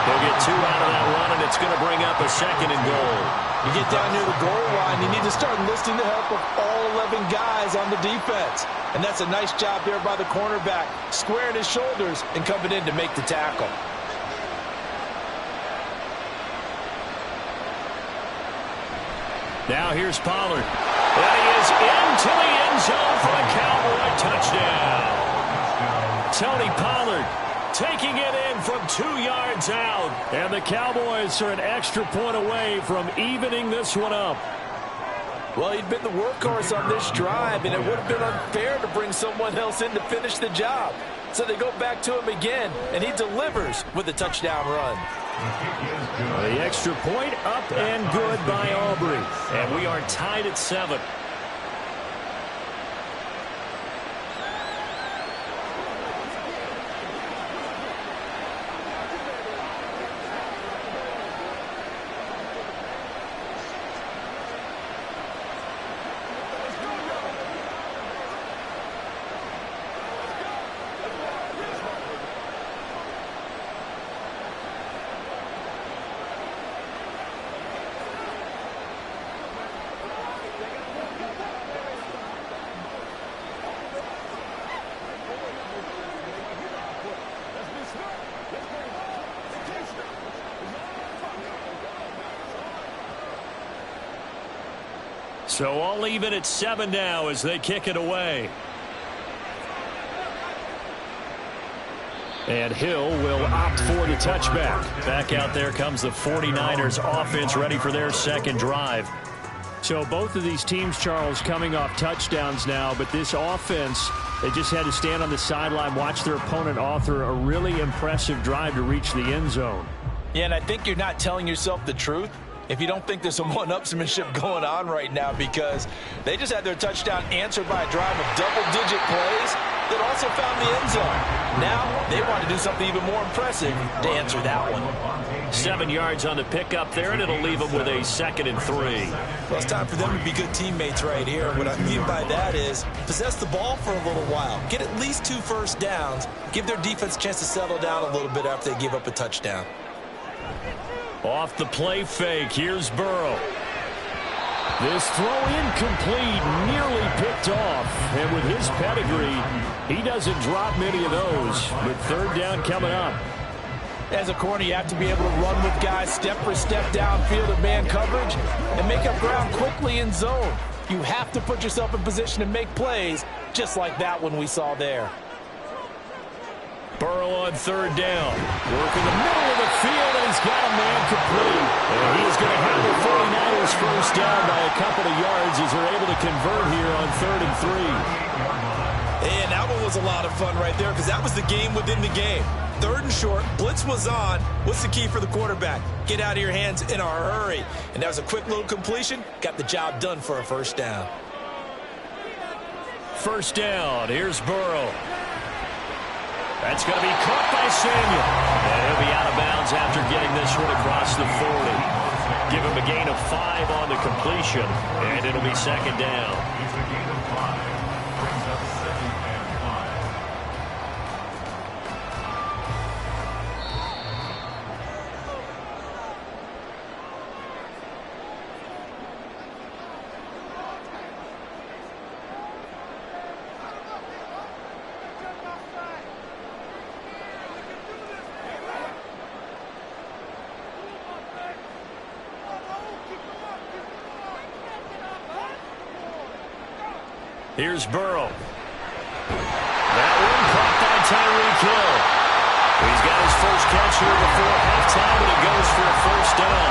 They'll get 2 out of that run, and it's going to bring up a 2nd and goal. You get down near the goal line, you need to start enlisting the help of all 11 guys on the defense. And that's a nice job there by the cornerback, squaring his shoulders and coming in to make the tackle. Now here's Pollard. And he is into the end zone for a Cowboy touchdown. Tony Pollard taking it in from 2 yards out. And the Cowboys are an extra point away from evening this one up. Well, he'd been the workhorse on this drive, and it would have been unfair to bring someone else in to finish the job. So they go back to him again, and he delivers with a touchdown run. The extra point up and good by Aubrey. And we are tied at 7. So all even at 7 now as they kick it away. And Hill will opt for the touchback. Back out there comes the 49ers offense ready for their second drive. So both of these teams, Charles, coming off touchdowns now, but this offense, they just had to stand on the sideline, watch their opponent author a really impressive drive to reach the end zone. Yeah, and I think you're not telling yourself the truth if you don't think there's some one-upsmanship going on right now, because they just had their touchdown answered by a drive of double-digit plays that also found the end zone. Now they want to do something even more impressive to answer that one. 7 yards on the pickup there, and it'll leave them with a 2nd and 3. Well, it's time for them to be good teammates right here. What I mean by that is possess the ball for a little while. Get at least 2 first downs. Give their defense a chance to settle down a little bit after they give up a touchdown. Off the play fake, here's Burrow. This throw incomplete, nearly picked off. And with his pedigree, he doesn't drop many of those. But 3rd down coming up. As a corner, you have to be able to run with guys step for step downfield in man coverage and make up ground quickly in zone. You have to put yourself in position to make plays, just like that one we saw there. Burrow on 3rd down. Working the middle of the field, and he's got a man complete. And he's going to have the 49ers first down by a couple of yards as they're able to convert here on 3rd and 3. And that one was a lot of fun right there because that was the game within the game. 3rd and short, blitz was on. What's the key for the quarterback? Get out of your hands in a hurry. And that was a quick little completion. Got the job done for a first down. 1st down, here's Burrow. That's going to be caught by Samuel. And he'll be out of bounds after getting this one across the 40. Give him a gain of 5 on the completion, and it'll be 2nd down. It's a gain of 5. Brings up 2nd and 5. Here's Burrow. That one caught by Tyreek Hill. He's got his first catch here before halftime, and he goes for a first down.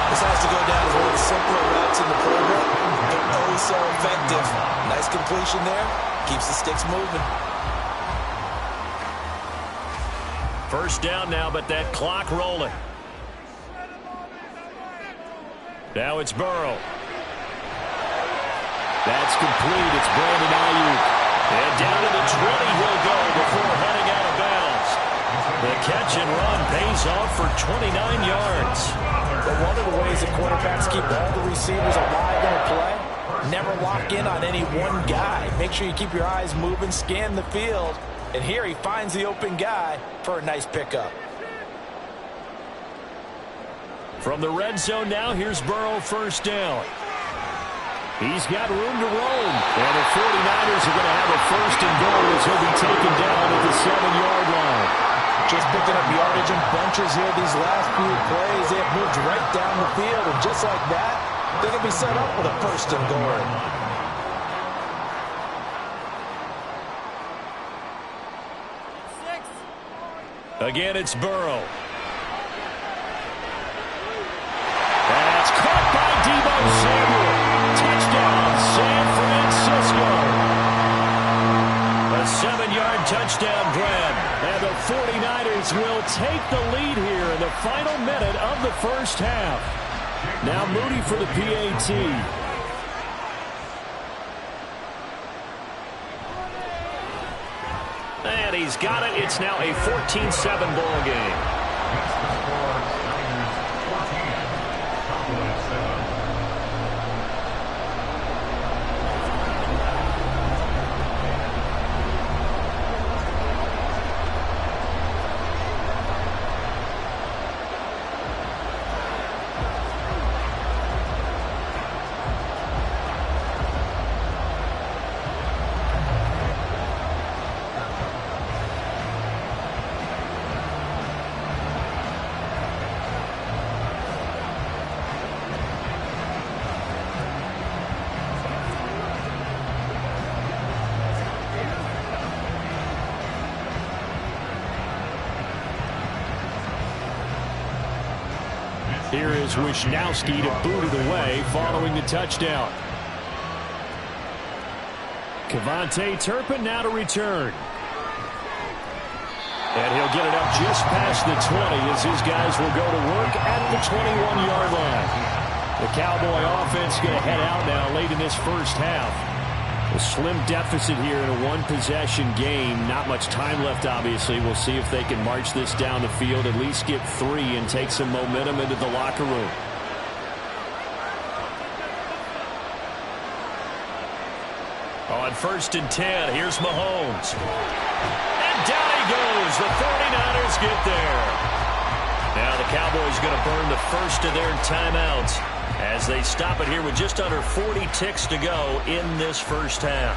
This has to go down as one of the simpler routes in the program, but oh so effective. Nice completion there. Keeps the sticks moving. First down now, but that clock rolling. Now it's Burrow. That's complete. It's Brandon Ayuk. And down to the 20 he'll go before heading out of bounds. The catch and run pays off for 29 yards. But one of the ways that quarterbacks keep all the receivers alive in a play, never lock in on any one guy. Make sure you keep your eyes moving, scan the field. And here he finds the open guy for a nice pickup. From the red zone now, here's Burrow, first down. He's got room to roam. And the 49ers are going to have a 1st and goal as he'll be taken down at the 7-yard line. Just picking up yardage in bunches here these last few plays. They have moved right down the field, and just like that, they're going to be set up with a 1st and goal. Again, it's Burrow. That's caught by Deebo Samuel. Touchdown, San Francisco. A 7-yard touchdown grab. And the 49ers will take the lead here in the final minute of the first half. Now Moody for the PAT. And he's got it. It's now a 14-7 ball game. Here is Wisnowski to boot it away following the touchdown. KaVontae Turpin now to return. And he'll get it up just past the 20 as his guys will go to work at the 21-yard line. The Cowboy offense going to head out now late in this first half. A slim deficit here in a one-possession game. Not much time left, obviously. We'll see if they can march this down the field, at least get 3 and take some momentum into the locker room. On 1st and 10, here's Mahomes. And down he goes. The 49ers get there. Now the Cowboys going to burn the first of their timeouts as they stop it here with just under 40 ticks to go in this first half.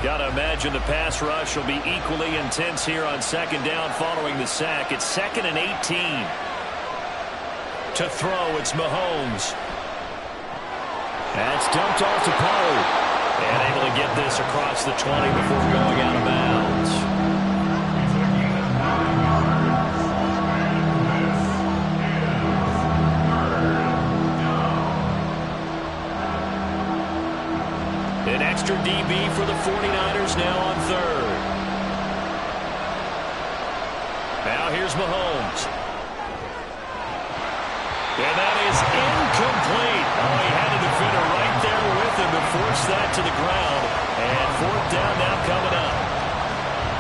Got to imagine the pass rush will be equally intense here on 2nd down following the sack. It's 2nd and 18. To throw, it's Mahomes. That's dumped off to Pollard. And able to get this across the 20 before going out of bounds. An extra DB for the 49ers now on 3rd. Now here's Mahomes. And that is incomplete. Oh, he had a defender right there with him to force that to the ground. And 4th down now coming up.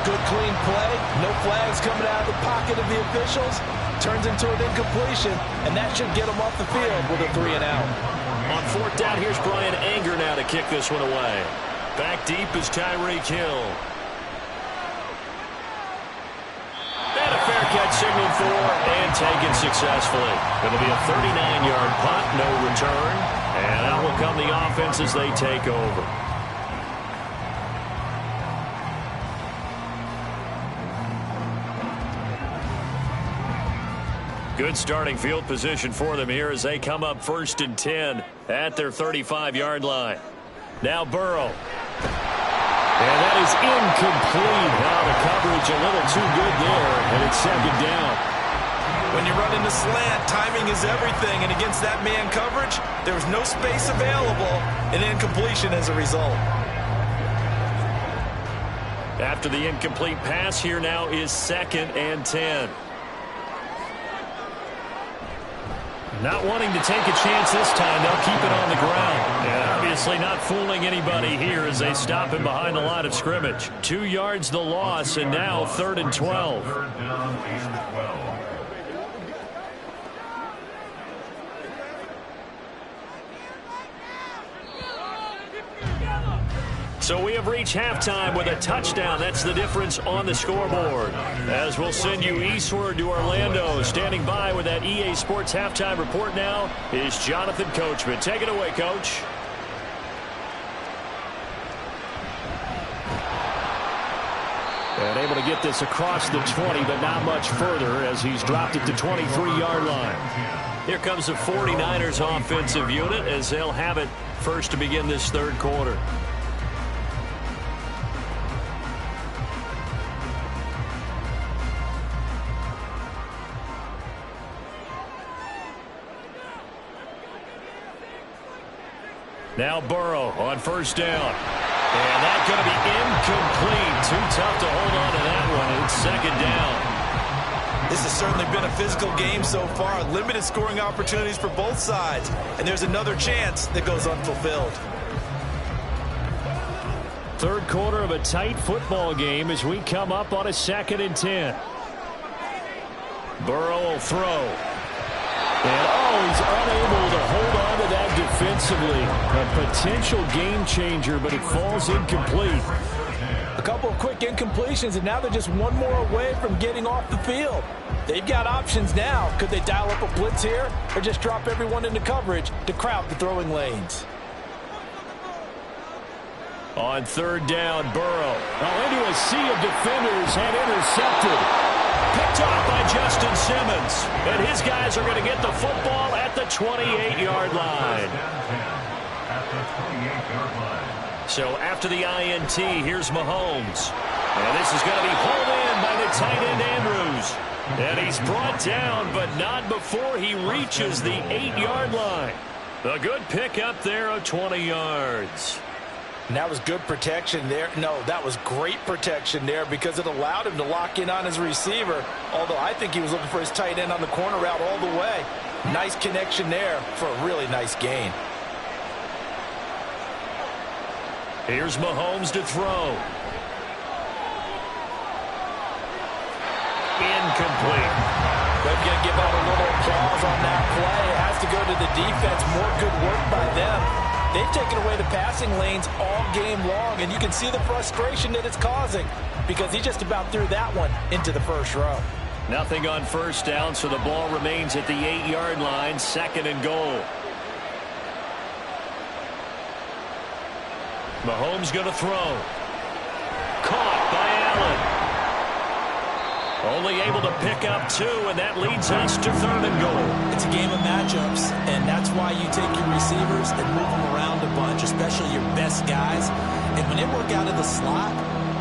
Good clean play. No flags coming out of the pocket of the officials. Turns into an incompletion, and that should get him off the field with a 3 and out. On 4th down, here's Brian Anger now to kick this one away. Back deep is Tyreek Hill. And a fair catch signaled for and taken successfully. It'll be a 39-yard punt, no return. And out will come the offense as they take over. Good starting field position for them here as they come up 1st and 10 at their 35-yard line. Now Burrow. And that is incomplete. Now the coverage a little too good there, and it's 2nd down. When you run into slant, timing is everything, and against that man coverage, there was no space available, and incompletion as a result. After the incomplete pass, here now is 2nd and 10. Not wanting to take a chance this time, they'll keep it on the ground. And obviously not fooling anybody here as they stop him behind the line of scrimmage. 2 yards the loss, and now 3rd and 12. 3rd down and 12. So we have reached halftime with a touchdown. That's the difference on the scoreboard. As we'll send you eastward to Orlando. Standing by with that EA Sports halftime report now is Jonathan Coachman. Take it away, Coach. And able to get this across the 20, but not much further as he's dropped it to 23-yard line. Here comes the 49ers offensive unit as they'll have it first to begin this 3rd quarter. Now Burrow on 1st down. And that's going to be incomplete. Too tough to hold on to that one. It's 2nd down. This has certainly been a physical game so far. Limited scoring opportunities for both sides. And there's another chance that goes unfulfilled. 3rd quarter of a tight football game as we come up on a 2nd and 10. Burrow will throw. And, he's unable to hold on to that defensively. A potential game changer, but it falls incomplete. A couple of quick incompletions, and now they're just one more away from getting off the field. They've got options now. Could they dial up a blitz here or just drop everyone into coverage to crowd the throwing lanes? On 3rd down, Burrow. Into a sea of defenders and intercepted. Picked off by Justin Simmons. And his guys are going to get the football at the 28-yard line. So after the INT, here's Mahomes. And this is going to be pulled in by the tight end Andrews. And he's brought down, but not before he reaches the 8-yard line. A good pickup there of 20 yards. And that was good protection there. No, that was great protection there because it allowed him to lock in on his receiver, although I think he was looking for his tight end on the corner route all the way. Nice connection there for a really nice gain. Here's Mahomes to throw. Incomplete. They're going to give out a little applause on that play. It has to go to the defense. More good work by them. They've taken away the passing lanes all game long, and you can see the frustration that it's causing because he just about threw that one into the first row. Nothing on first down, so the ball remains at the 8-yard line, 2nd and goal. Mahomes going to throw. Caught by Allen. Only able to pick up 2, and that leads us to 3rd and goal. It's a game of matchups, and that's why you take your receivers and move them around a bunch, especially your best guys. And when they work out of the slot,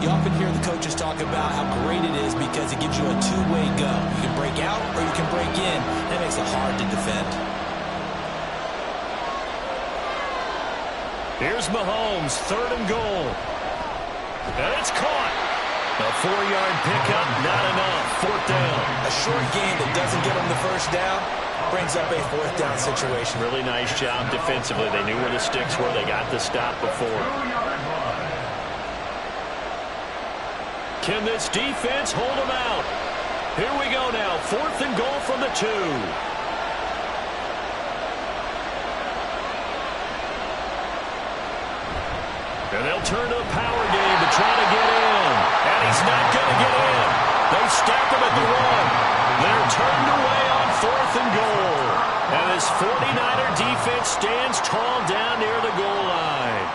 you often hear the coaches talk about how great it is because it gives you a two-way go. You can break out or you can break in. That makes it hard to defend. Here's Mahomes, 3rd and goal. And it's caught. A 4-yard pickup, not enough. 4th down. A short game that doesn't get them the first down brings up a 4th down situation. Really nice job defensively. They knew where the sticks were. They got the stop before. Can this defense hold them out? Here we go now. 4th and goal from the 2. And they'll turn to a power game to try to get in. And he's not going to get in. They stack him at the 1. They're turned away on 4th and goal. And this 49er defense stands tall down near the goal line.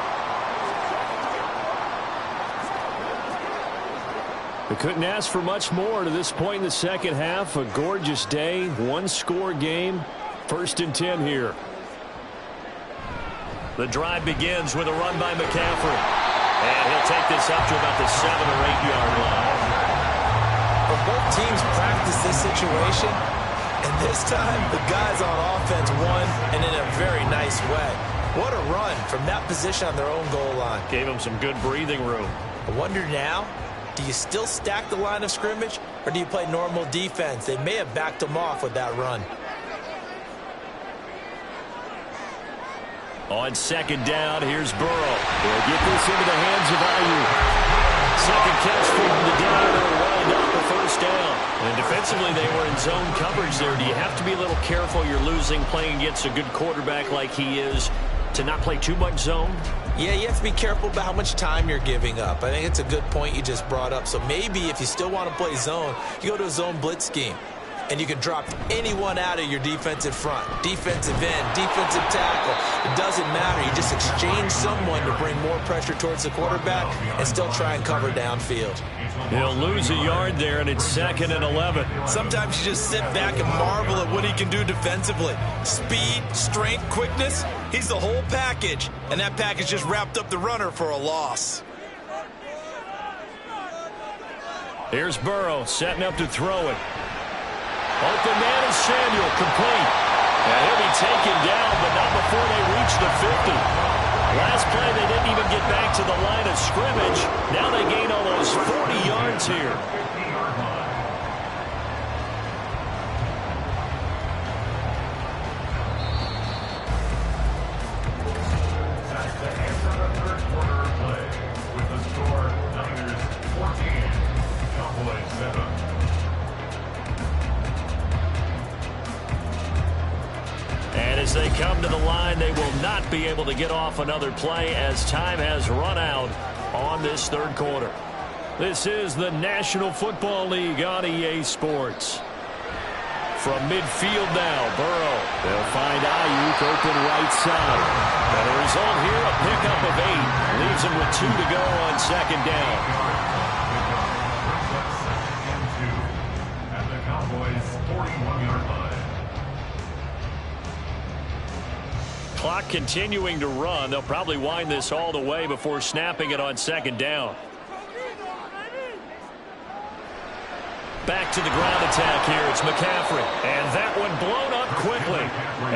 They couldn't ask for much more to this point in the second half. A gorgeous day, 1-score game. 1st and 10 here. The drive begins with a run by McCaffrey. And he'll take this up to about the 7 or 8-yard line. But both teams practice this situation, and this time the guys on offense won, and in a very nice way. What a run from that position on their own goal line. Gave them some good breathing room. I wonder now, do you still stack the line of scrimmage, or do you play normal defense? They may have backed them off with that run. On 2nd down, here's Burrow. They'll get this into the hands of Ayuk. 2nd catch for him today. They're walled up the 1st down. And defensively, they were in zone coverage there. Do you have to be a little careful? You're losing playing against a good quarterback like he is to not play too much zone? Yeah, you have to be careful about how much time you're giving up. I think it's a good point you just brought up. So maybe if you still want to play zone, you go to a zone blitz scheme. And you can drop anyone out of your defensive front. Defensive end, defensive tackle. It doesn't matter. You just exchange someone to bring more pressure towards the quarterback and still try and cover downfield. He'll lose a yard there, and it's 2nd and 11. Sometimes you just sit back and marvel at what he can do defensively. Speed, strength, quickness. He's the whole package. And that package just wrapped up the runner for a loss. Here's Burrow setting up to throw it. Open man is Samuel, complete. And he'll be taken down, but not before they reach the 50. Last play, they didn't even get back to the line of scrimmage. Now they gain almost 40 yards here. That's the end of the 3rd quarter of play. With the score, Niners 14, Cowboys 7. And as they come to the line, they will not be able to get off another play as time has run out on this 3rd quarter. This is the National Football League on EA Sports. From midfield now, Burrow. They'll find Ayuk open right side. And the result here, a pickup of 8. Leaves him with 2 to go on 2nd down. At the Cowboys' 41-yard line. clock continuing to run. They'll probably wind this all the way before snapping it on second down. Back to the ground attack here. It's McCaffrey. And that one blown up quickly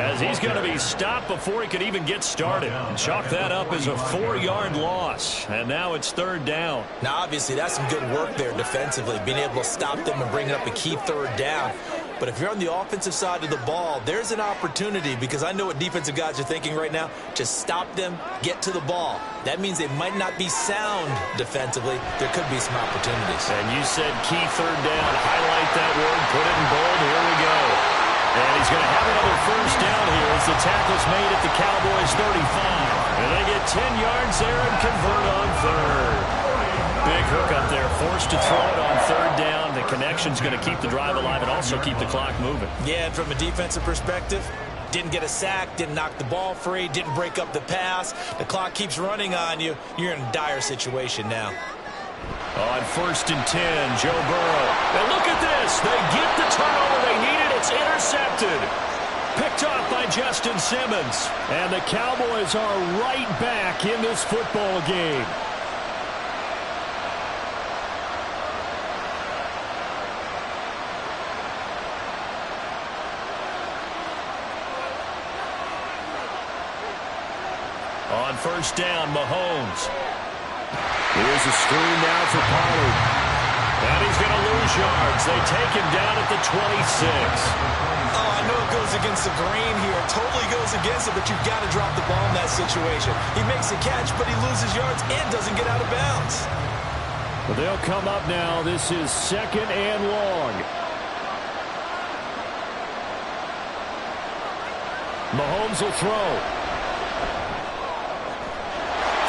as he's going to be stopped before he could even get started. Chalk that up as a 4-yard loss. And now it's third down. Now, obviously, that's some good work there defensively, being able to stop them and bring up a key third down. But if you're on the offensive side of the ball, there's an opportunity, because I know what defensive guys are thinking right now. Just stop them, get to the ball. That means they might not be sound defensively. There could be some opportunities. And you said key third down. Highlight that word. Put it in bold. Here we go. And he's going to have another first down here as the tackle's made at the Cowboys' 35. And they get 10 yards there and convert on third. Big hook up there, forced to throw it on third down. The connection's going to keep the drive alive and also keep the clock moving. Yeah, and from a defensive perspective, didn't get a sack, didn't knock the ball free, didn't break up the pass. The clock keeps running on you. You're in a dire situation now. On 1st and 10, Joe Burrow. And look at this. They get the turnover they needed. It's intercepted. Picked off by Justin Simmons. And the Cowboys are right back in this football game. On 1st down, Mahomes. Here's a screen now for Pollard. And he's going to lose yards. They take him down at the 26. Oh, I know it goes against the grain here. It totally goes against it, but you've got to drop the ball in that situation. He makes a catch, but he loses yards and doesn't get out of bounds. Well, they'll come up now. This is 2nd and long. Mahomes will throw.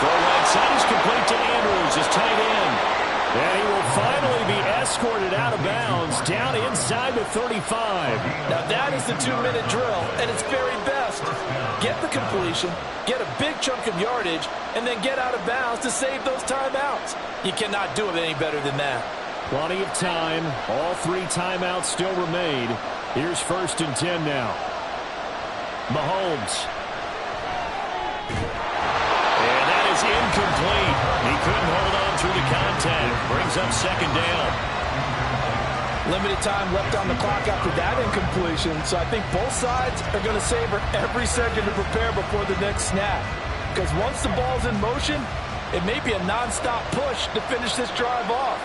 Throw right side is complete to Andrews, his tight end. And he will finally be escorted out of bounds down inside the 35. Now that is the 2-minute drill at its very best. Get the completion, get a big chunk of yardage, and then get out of bounds to save those timeouts. You cannot do it any better than that. Plenty of time. All 3 timeouts still remain. Here's 1st and 10 now. Mahomes. Incomplete. He couldn't hold on through the contact. Brings up 2nd down. Limited time left on the clock after that incompletion, so I think both sides are going to savor every second to prepare before the next snap. Because once the ball's in motion, it may be a non-stop push to finish this drive off.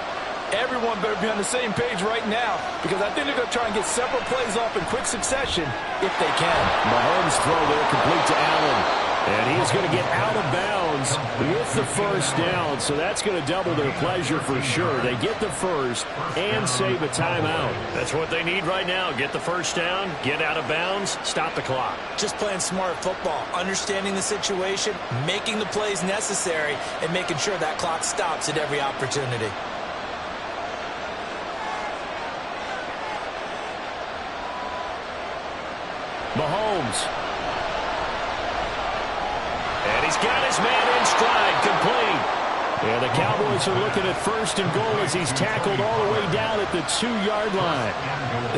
Everyone better be on the same page right now, because I think they're going to try and get several plays off in quick succession if they can. Mahomes' throw there complete to Allen. And he's going to get out of bounds with the first down, so that's going to double their pleasure for sure. They get the first and save a timeout. That's what they need right now. Get the first down, get out of bounds, stop the clock. Just playing smart football, understanding the situation, making the plays necessary, and making sure that clock stops at every opportunity. Mahomes. And he's got his man in stride, complete. And the Cowboys are looking at 1st and goal as he's tackled all the way down at the 2-yard line.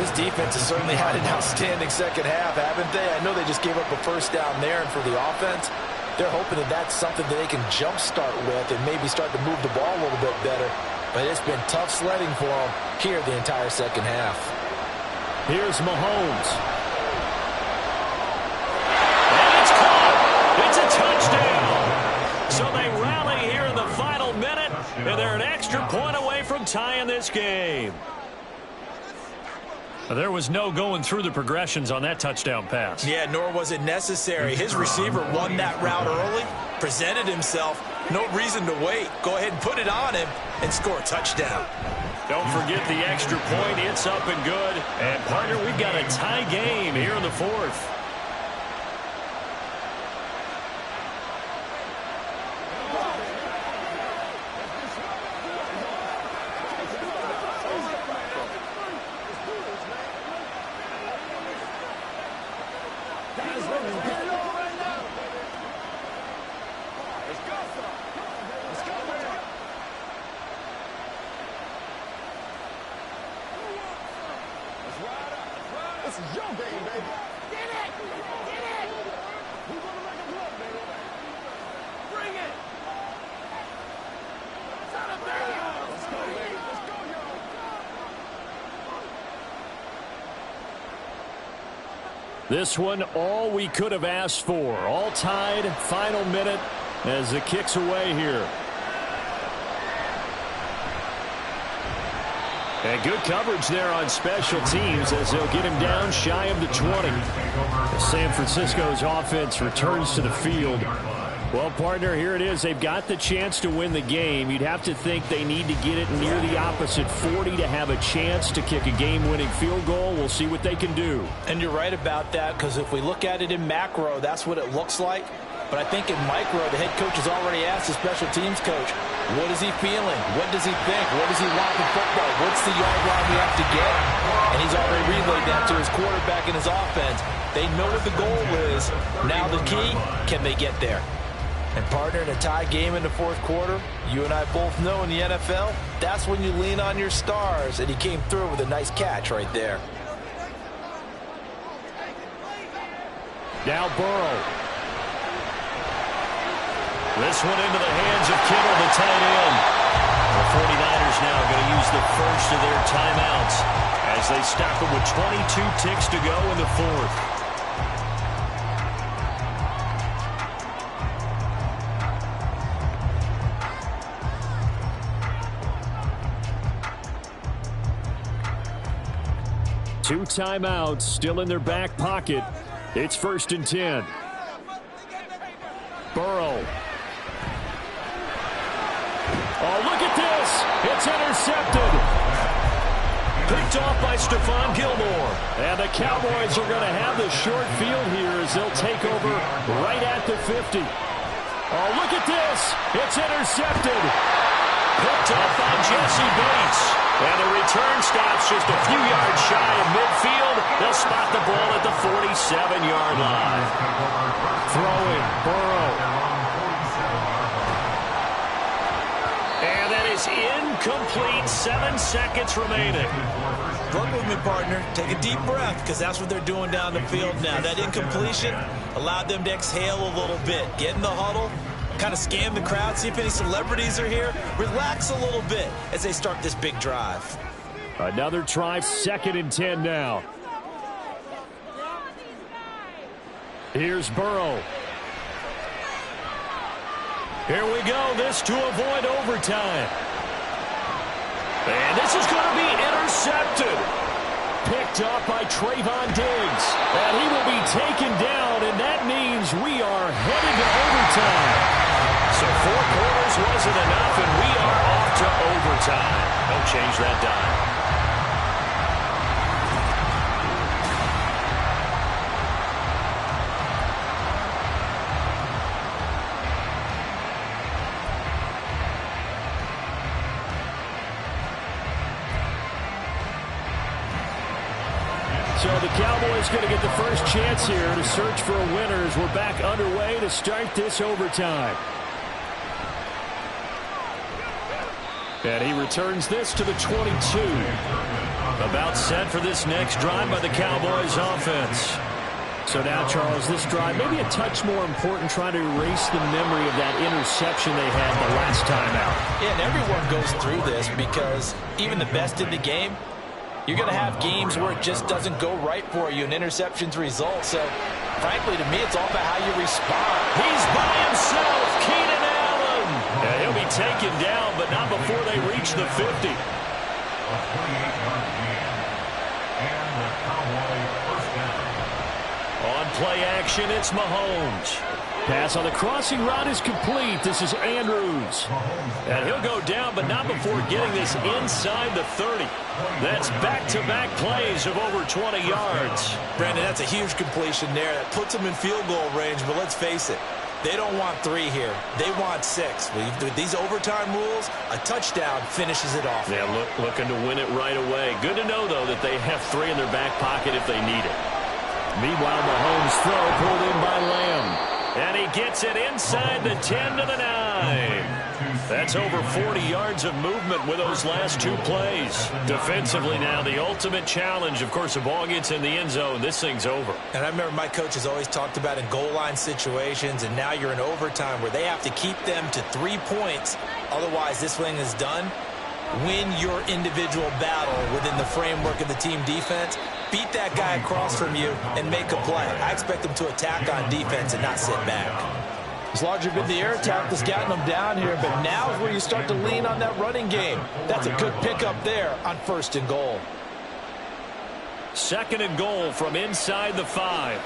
This defense has certainly had an outstanding second half, haven't they? I know they just gave up a first down there, and for the offense, they're hoping that that's something that they can jumpstart with and maybe start to move the ball a little bit better. But it's been tough sledding for them here the entire second half. Here's Mahomes. It's a touchdown. So they rally here in the final minute, and they're an extra point away from tying this game. There was no going through the progressions on that touchdown pass. Yeah, nor was it necessary. His receiver won that route early, presented himself. No reason to wait. Go ahead and put it on him and score a touchdown. Don't forget the extra point. It's up and good. And, partner, we've got a tie game here in the 4th. This is your game, baby. Get it! Get it! Who's gonna make This one, all we could have asked for. All tied, final minute as the kick's away here. And good coverage there on special teams as they'll get him down shy of the 20. San Francisco's offense returns to the field. Well, partner, here it is. They've got the chance to win the game. You'd have to think they need to get it near the opposite 40 to have a chance to kick a game-winning field goal. We'll see what they can do. And you're right about that, because if we look at it in macro, that's what it looks like. But I think in micro, the head coach has already asked the special teams coach, what is he feeling? What does he think? What does he want from football? What's the yard line we have to get? And he's already relayed that to his quarterback and his offense. They know what the goal is. Now the key, can they get there? And partner, in a tie game in the fourth quarter, you and I both know in the NFL, that's when you lean on your stars. And he came through with a nice catch right there. Now Burrow. This one into the hands of Kittle, the tight end. The 49ers now going to use the first of their timeouts as they stop them with 22 ticks to go in the fourth. Two timeouts still in their back pocket. It's 1st and 10. Burrow. Oh, look at this. It's intercepted. Picked off by Stephon Gilmore. And the Cowboys are going to have the short field here as they'll take over right at the 50. Oh, look at this. It's intercepted. Picked off by Jesse Bates. And the return stops just a few yards shy of midfield. They'll spot the ball at the 47-yard line. Throwing, Burrow. And that is incomplete. 7 seconds remaining. Work with me, partner. Take a deep breath, because that's what they're doing down the field now. That incompletion allowed them to exhale a little bit. Get in the huddle. Kind of scan the crowd, see if any celebrities are here. Relax a little bit as they start this big drive. Another try, 2nd and 10 now. Here's Burrow. Here we go, this to avoid overtime. And this is going to be intercepted. Picked up by Trayvon Diggs. And he will be taken down, and that means we are headed to overtime. So 4 quarters wasn't enough, and we are off to overtime. Don't change that dime. So the Cowboys going to get the first chance here to search for a winner as we're back underway to start this overtime. And he returns this to the 22. About set for this next drive by the Cowboys offense. So now, Charles, this drive maybe a touch more important, trying to erase the memory of that interception they had the last time out. Yeah, and everyone goes through this because even the best in the game, you're going to have games where it just doesn't go right for you, and interceptions result. So, frankly, to me, it's all about how you respond. He's by himself, Keenan Allen. And he'll be taken down, but not before they reach the 50. A 28-yard gain. And the Cowboy first down. On play action, it's Mahomes. Pass on the crossing route is complete. This is Andrews. And he'll go down, but not before getting this inside the 30. That's back-to-back plays of over 20 yards. Brandon, that's a huge completion there. That puts them in field goal range, but let's face it, they don't want 3 here. They want 6. With these overtime rules, a touchdown finishes it off. Yeah, looking to win it right away. Good to know, though, that they have 3 in their back pocket if they need it. Meanwhile, Mahomes' throw pulled in by Lamb. And he gets it inside the 10 to the 9. That's over 40 yards of movement with those last 2 plays. Defensively now, the ultimate challenge. Of course, the ball gets in the end zone. This thing's over. And I remember my coach has always talked about in goal line situations, and now you're in overtime where they have to keep them to 3 points. Otherwise, this thing is done. Win your individual battle within the framework of the team defense. beat that guy across from you, and make a play. I expect them to attack on defense and not sit back. It's largely been the air attack that's gotten them down here, but now is where you start to lean on that running game. That's a good pickup there on 1st and goal. 2nd and goal from inside the 5.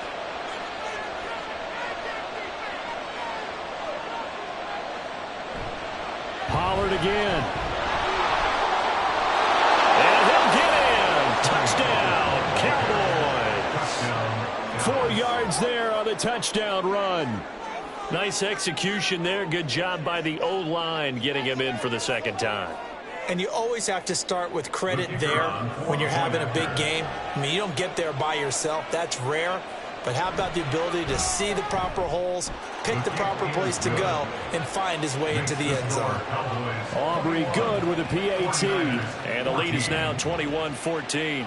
Pollard again. And he'll get in. Touchdown, Cowboys. 4 yards there on the touchdown run. Nice execution there. Good job by the O-line getting him in for the 2nd time. And you always have to start with credit there when you're having a big game. I mean, you don't get there by yourself. That's rare. But how about the ability to see the proper holes, pick the proper place to go, and find his way into the end zone? Aubrey good with a PAT. And the lead is now 21-14.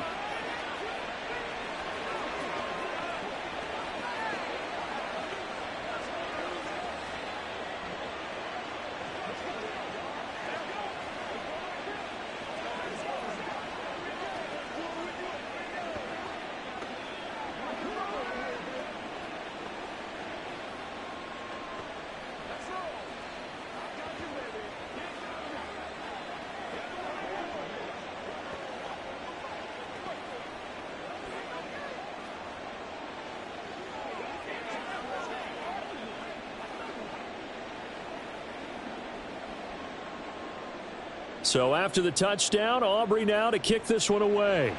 So after the touchdown, Aubrey now to kick this one away.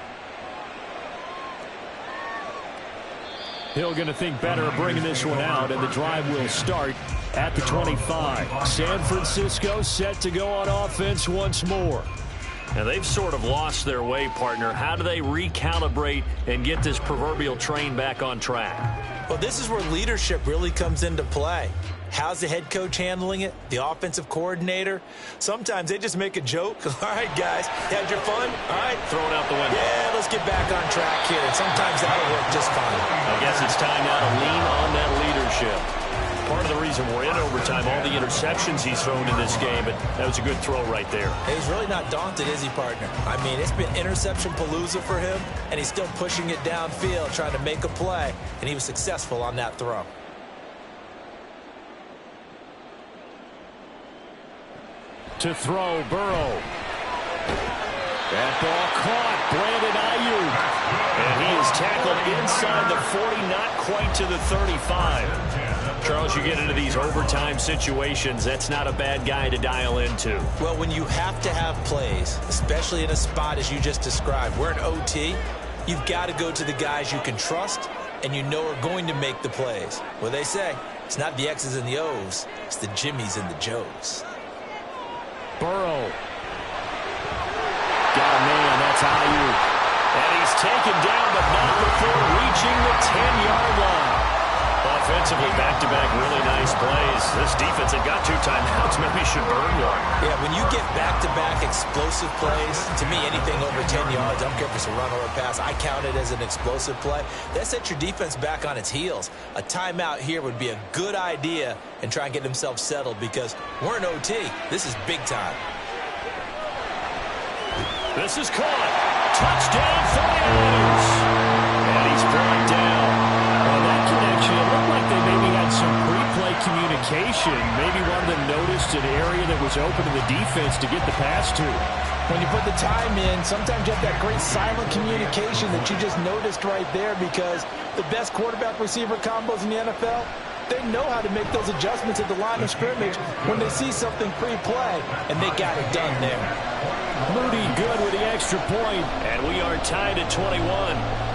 Hill going to think better of bringing this one out, and the drive will start at the 25. San Francisco set to go on offense once more. Now they've sort of lost their way, partner. How do they recalibrate and get this proverbial train back on track? Well, this is where leadership really comes into play. How's the head coach handling it? The offensive coordinator? Sometimes they just make a joke. All right, guys, you had your fun? All right. Throw it out the window. Yeah, let's get back on track here. And sometimes that'll work just fine. I guess it's time now to lean on that leadership. Part of the reason we're in overtime, all the interceptions he's thrown in this game, but that was a good throw right there. Hey, he's really not daunted, is he, partner? I mean, it's been interception palooza for him, and he's still pushing it downfield, trying to make a play, and he was successful on that throw. To throw, Burrow. That ball caught, Brandon Ayuk. And he is tackled inside the 40, not quite to the 35. Charles, you get into these overtime situations, that's not a bad guy to dial into. Well, when you have to have plays, especially in a spot as you just described, we're in OT, you've got to go to the guys you can trust and you know are going to make the plays. Well, they say, it's not the X's and the O's, it's the Jimmys and the Joes. Burrow. Got a man, that's Ayuk. And he's taken down, but not before reaching the 10-yard line. Offensively, back-to-back really nice plays. This defense had got 2 timeouts. Maybe should burn one. Yeah, when you get back-to-back explosive plays, to me, anything over 10 yards, I don't care if it's a run or a pass, I count it as an explosive play. That sets your defense back on its heels. A timeout here would be a good idea and try and get themselves settled because we're in OT. This is big time. This is caught. Touchdown, 49ers. And he's brought down. On that connection, it looked like they maybe had some pre-play communication. Maybe one of them noticed an area that was open to the defense to get the pass to. When you put the time in, sometimes you have that great silent communication that you just noticed right there because the best quarterback-receiver combos in the NFL, they know how to make those adjustments at the line of scrimmage when they see something pre-play, and they got it done there. Moody good with the extra point, and we are tied at 21.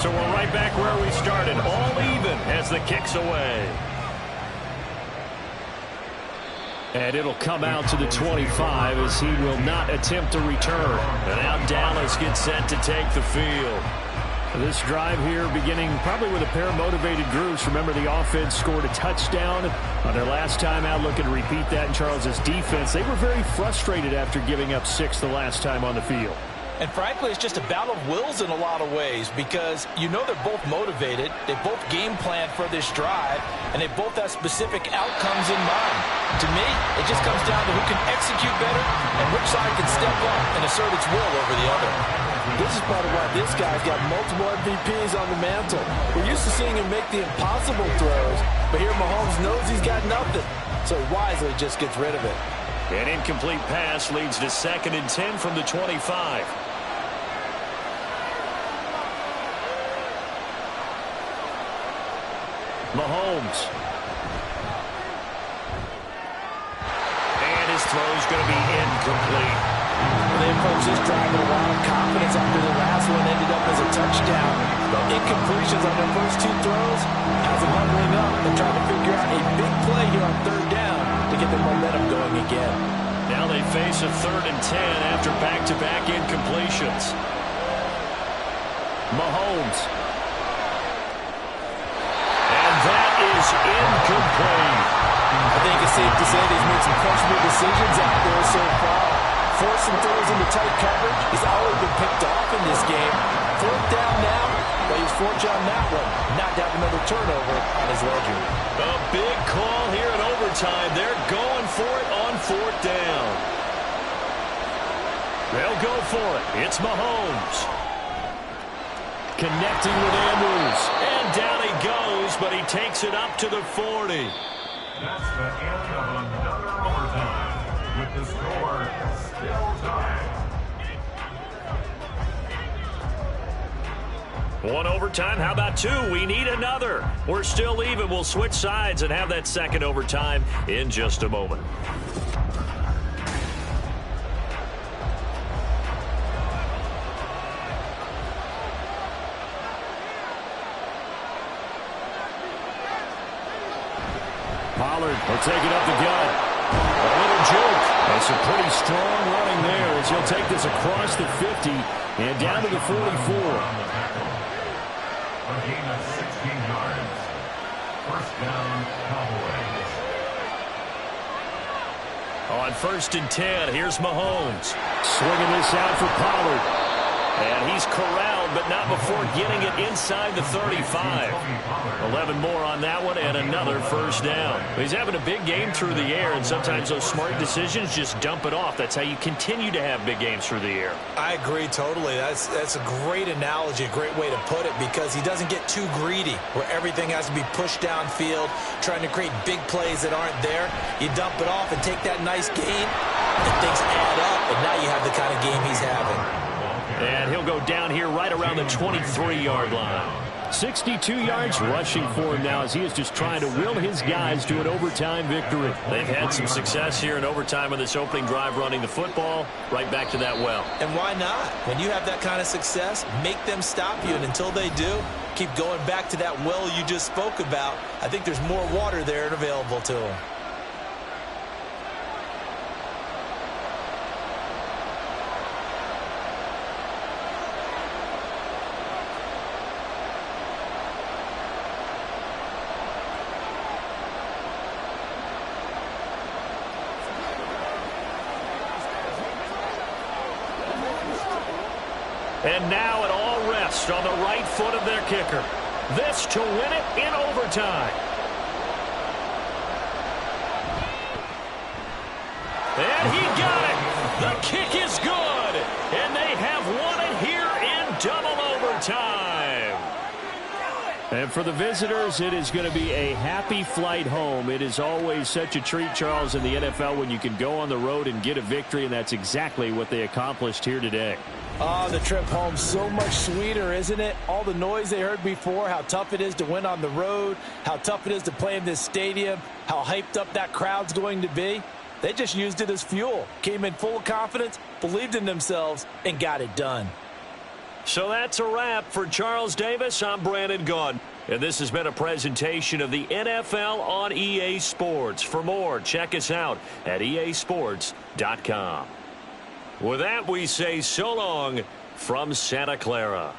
So we're right back where we started, all even as the kick's away. And it'll come out to the 25 as he will not attempt to return. And now Dallas gets set to take the field. This drive here beginning probably with a pair of motivated groups. Remember, the offense scored a touchdown on their last time out. Looking to repeat that in Charles' defense. They were very frustrated after giving up 6 the last time on the field. And frankly, it's just a battle of wills in a lot of ways because you know they're both motivated. They both game plan for this drive, and they both have specific outcomes in mind. To me, it just comes down to who can execute better and which side can step up and assert its will over the other. This is part of why this guy's got multiple MVPs on the mantle. We're used to seeing him make the impossible throws, but here Mahomes knows he's got nothing, so he wisely just gets rid of it. An incomplete pass leads to 2nd and 10 from the 25. Mahomes. And his throw's going to be incomplete. They approach this drive with a lot of confidence after the last one ended up as a touchdown. But incompletions on their first 2 throws has them huddling up and trying to figure out a big play here on 3rd down to get their momentum going again. Now they face a 3rd and 10 after back-to-back incompletions. Mahomes. And that is incomplete. I think it's safe to say he's made some questionable decisions out there so far. Forcing throws into tight coverage. He's always been picked off in this game. 4th down now, but he's fortunate on that one. Not to have another turnover on his ledger. A big call here in overtime. They're going for it on 4th down. They'll go for it. It's Mahomes. Connecting with Andrews. And down he goes, but he takes it up to the 40. That's the end of another overtime, with the score still tied. 1 overtime. How about 2? We need another. We're still even. We'll switch sides and have that 2nd overtime in just a moment. Pollard will take it up the gut. A little juke. That's a pretty strong running there as he'll take this across the 50 and down to the 44. A gain of 16 yards. 1st down, Cowboys. On 1st and 10, here's Mahomes. Swinging this out for Pollard. And he's corralled, but not before getting it inside the 35. 11 more on that one, and another 1st down. He's having a big game through the air, and sometimes those smart decisions just dump it off. That's how you continue to have big games through the air. I agree totally. That's a great analogy, a great way to put it, because he doesn't get too greedy where everything has to be pushed downfield, trying to create big plays that aren't there. You dump it off and take that nice gain, and things add up, and now you have the kind of game he's having. And he'll go down here right around the 23-yard line. 62 yards rushing for him now as he is just trying to will his guys to an overtime victory. They've had some success here in overtime on this opening drive running the football right back to that well. And why not? When you have that kind of success, make them stop you. And until they do, keep going back to that well you just spoke about. I think there's more water there and available to them. And now it all rests on the right foot of their kicker. This to win it in overtime. And he got it. The kick is good. And they have won it here in double overtime. And for the visitors, it is going to be a happy flight home. It is always such a treat, Charles, in the NFL when you can go on the road and get a victory, and that's exactly what they accomplished here today. Oh, the trip home so much sweeter, isn't it? All the noise they heard before, how tough it is to win on the road, how tough it is to play in this stadium, how hyped up that crowd's going to be. They just used it as fuel, came in full of confidence, believed in themselves, and got it done. So that's a wrap. For Charles Davis, I'm Brandon Gaudin. And this has been a presentation of the NFL on EA Sports. For more, check us out at easports.com. With that, we say so long from Santa Clara.